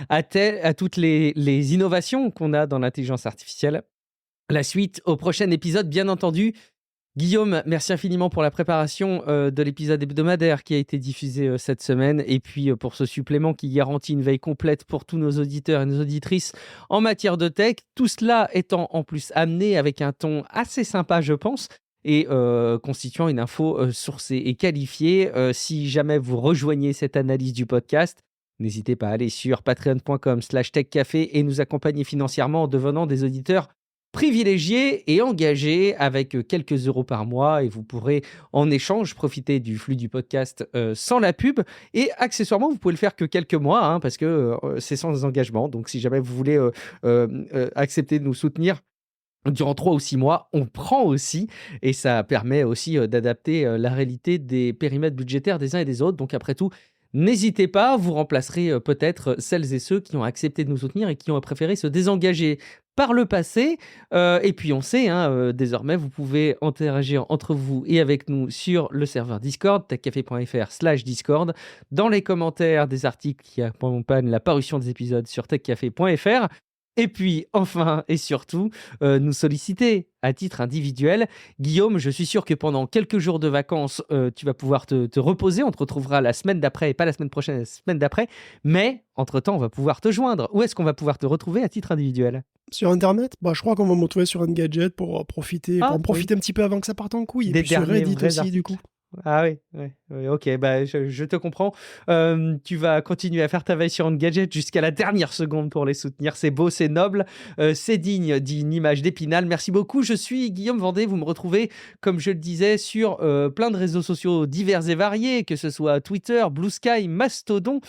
Speaker 1: à toutes les innovations qu'on a dans l'intelligence artificielle. La suite au prochain épisode, bien entendu. Guillaume, merci infiniment pour la préparation de l'épisode hebdomadaire qui a été diffusé cette semaine, et puis pour ce supplément qui garantit une veille complète pour tous nos auditeurs et nos auditrices en matière de tech. Tout cela étant en plus amené avec un ton assez sympa, je pense, et constituant une info sourcée et qualifiée. Si jamais vous rejoignez cette analyse du podcast, n'hésitez pas à aller sur patreon.com/techcafé et nous accompagner financièrement en devenant des auditeurs privilégiés et engagés avec quelques euros par mois, et vous pourrez en échange profiter du flux du podcast sans la pub, et accessoirement vous pouvez le faire que quelques mois parce que c'est sans engagement. Donc si jamais vous voulez accepter de nous soutenir durant 3 ou 6 mois, on prend aussi, et ça permet aussi d'adapter la réalité des périmètres budgétaires des uns et des autres. Donc après tout, n'hésitez pas, vous remplacerez peut-être celles et ceux qui ont accepté de nous soutenir et qui ont préféré se désengager par le passé. Et puis on sait, désormais, vous pouvez interagir entre vous et avec nous sur le serveur Discord, techcafé.fr/Discord, dans les commentaires des articles qui accompagnent la parution des épisodes sur techcafé.fr. Et puis, enfin et surtout, nous solliciter à titre individuel. Guillaume, je suis sûr que pendant quelques jours de vacances, tu vas pouvoir te reposer. On te retrouvera la semaine d'après, et pas la semaine prochaine, la semaine d'après. Mais, entre-temps, on va pouvoir te joindre. Où est-ce qu'on va pouvoir te retrouver à titre individuel ?
Speaker 2: Sur Internet, je crois qu'on va me retrouver sur un gadget pour en profiter un petit peu avant que ça parte en couille. Et puis sur Reddit aussi, du coup.
Speaker 1: Ah oui, Ok, bah, je te comprends. Tu vas continuer à faire ta veille sur Engadget jusqu'à la dernière seconde pour les soutenir. C'est beau, c'est noble, c'est digne d'une image d'Épinal. Merci beaucoup. Je suis Guillaume Vendée. Vous me retrouvez, comme je le disais, sur plein de réseaux sociaux divers et variés, que ce soit Twitter, Blue Sky, Mastodon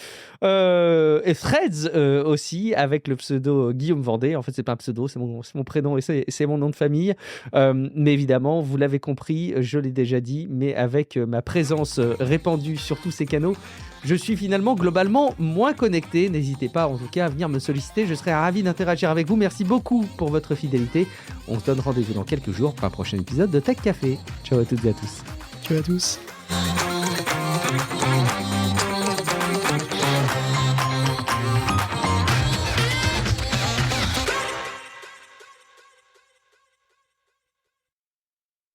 Speaker 1: et Threads aussi, avec le pseudo Guillaume Vendée. En fait, c'est pas un pseudo, c'est mon prénom et c'est mon nom de famille. Mais évidemment, vous l'avez compris, je l'ai déjà dit, mais avec ma présence répandue sur tous ces canaux, je suis finalement globalement moins connecté. N'hésitez pas en tout cas à venir me solliciter, je serai ravi d'interagir avec vous. Merci beaucoup pour votre fidélité. On se donne rendez-vous dans quelques jours pour un prochain épisode de Tech Café. Ciao à toutes et à tous.
Speaker 2: Ciao à tous.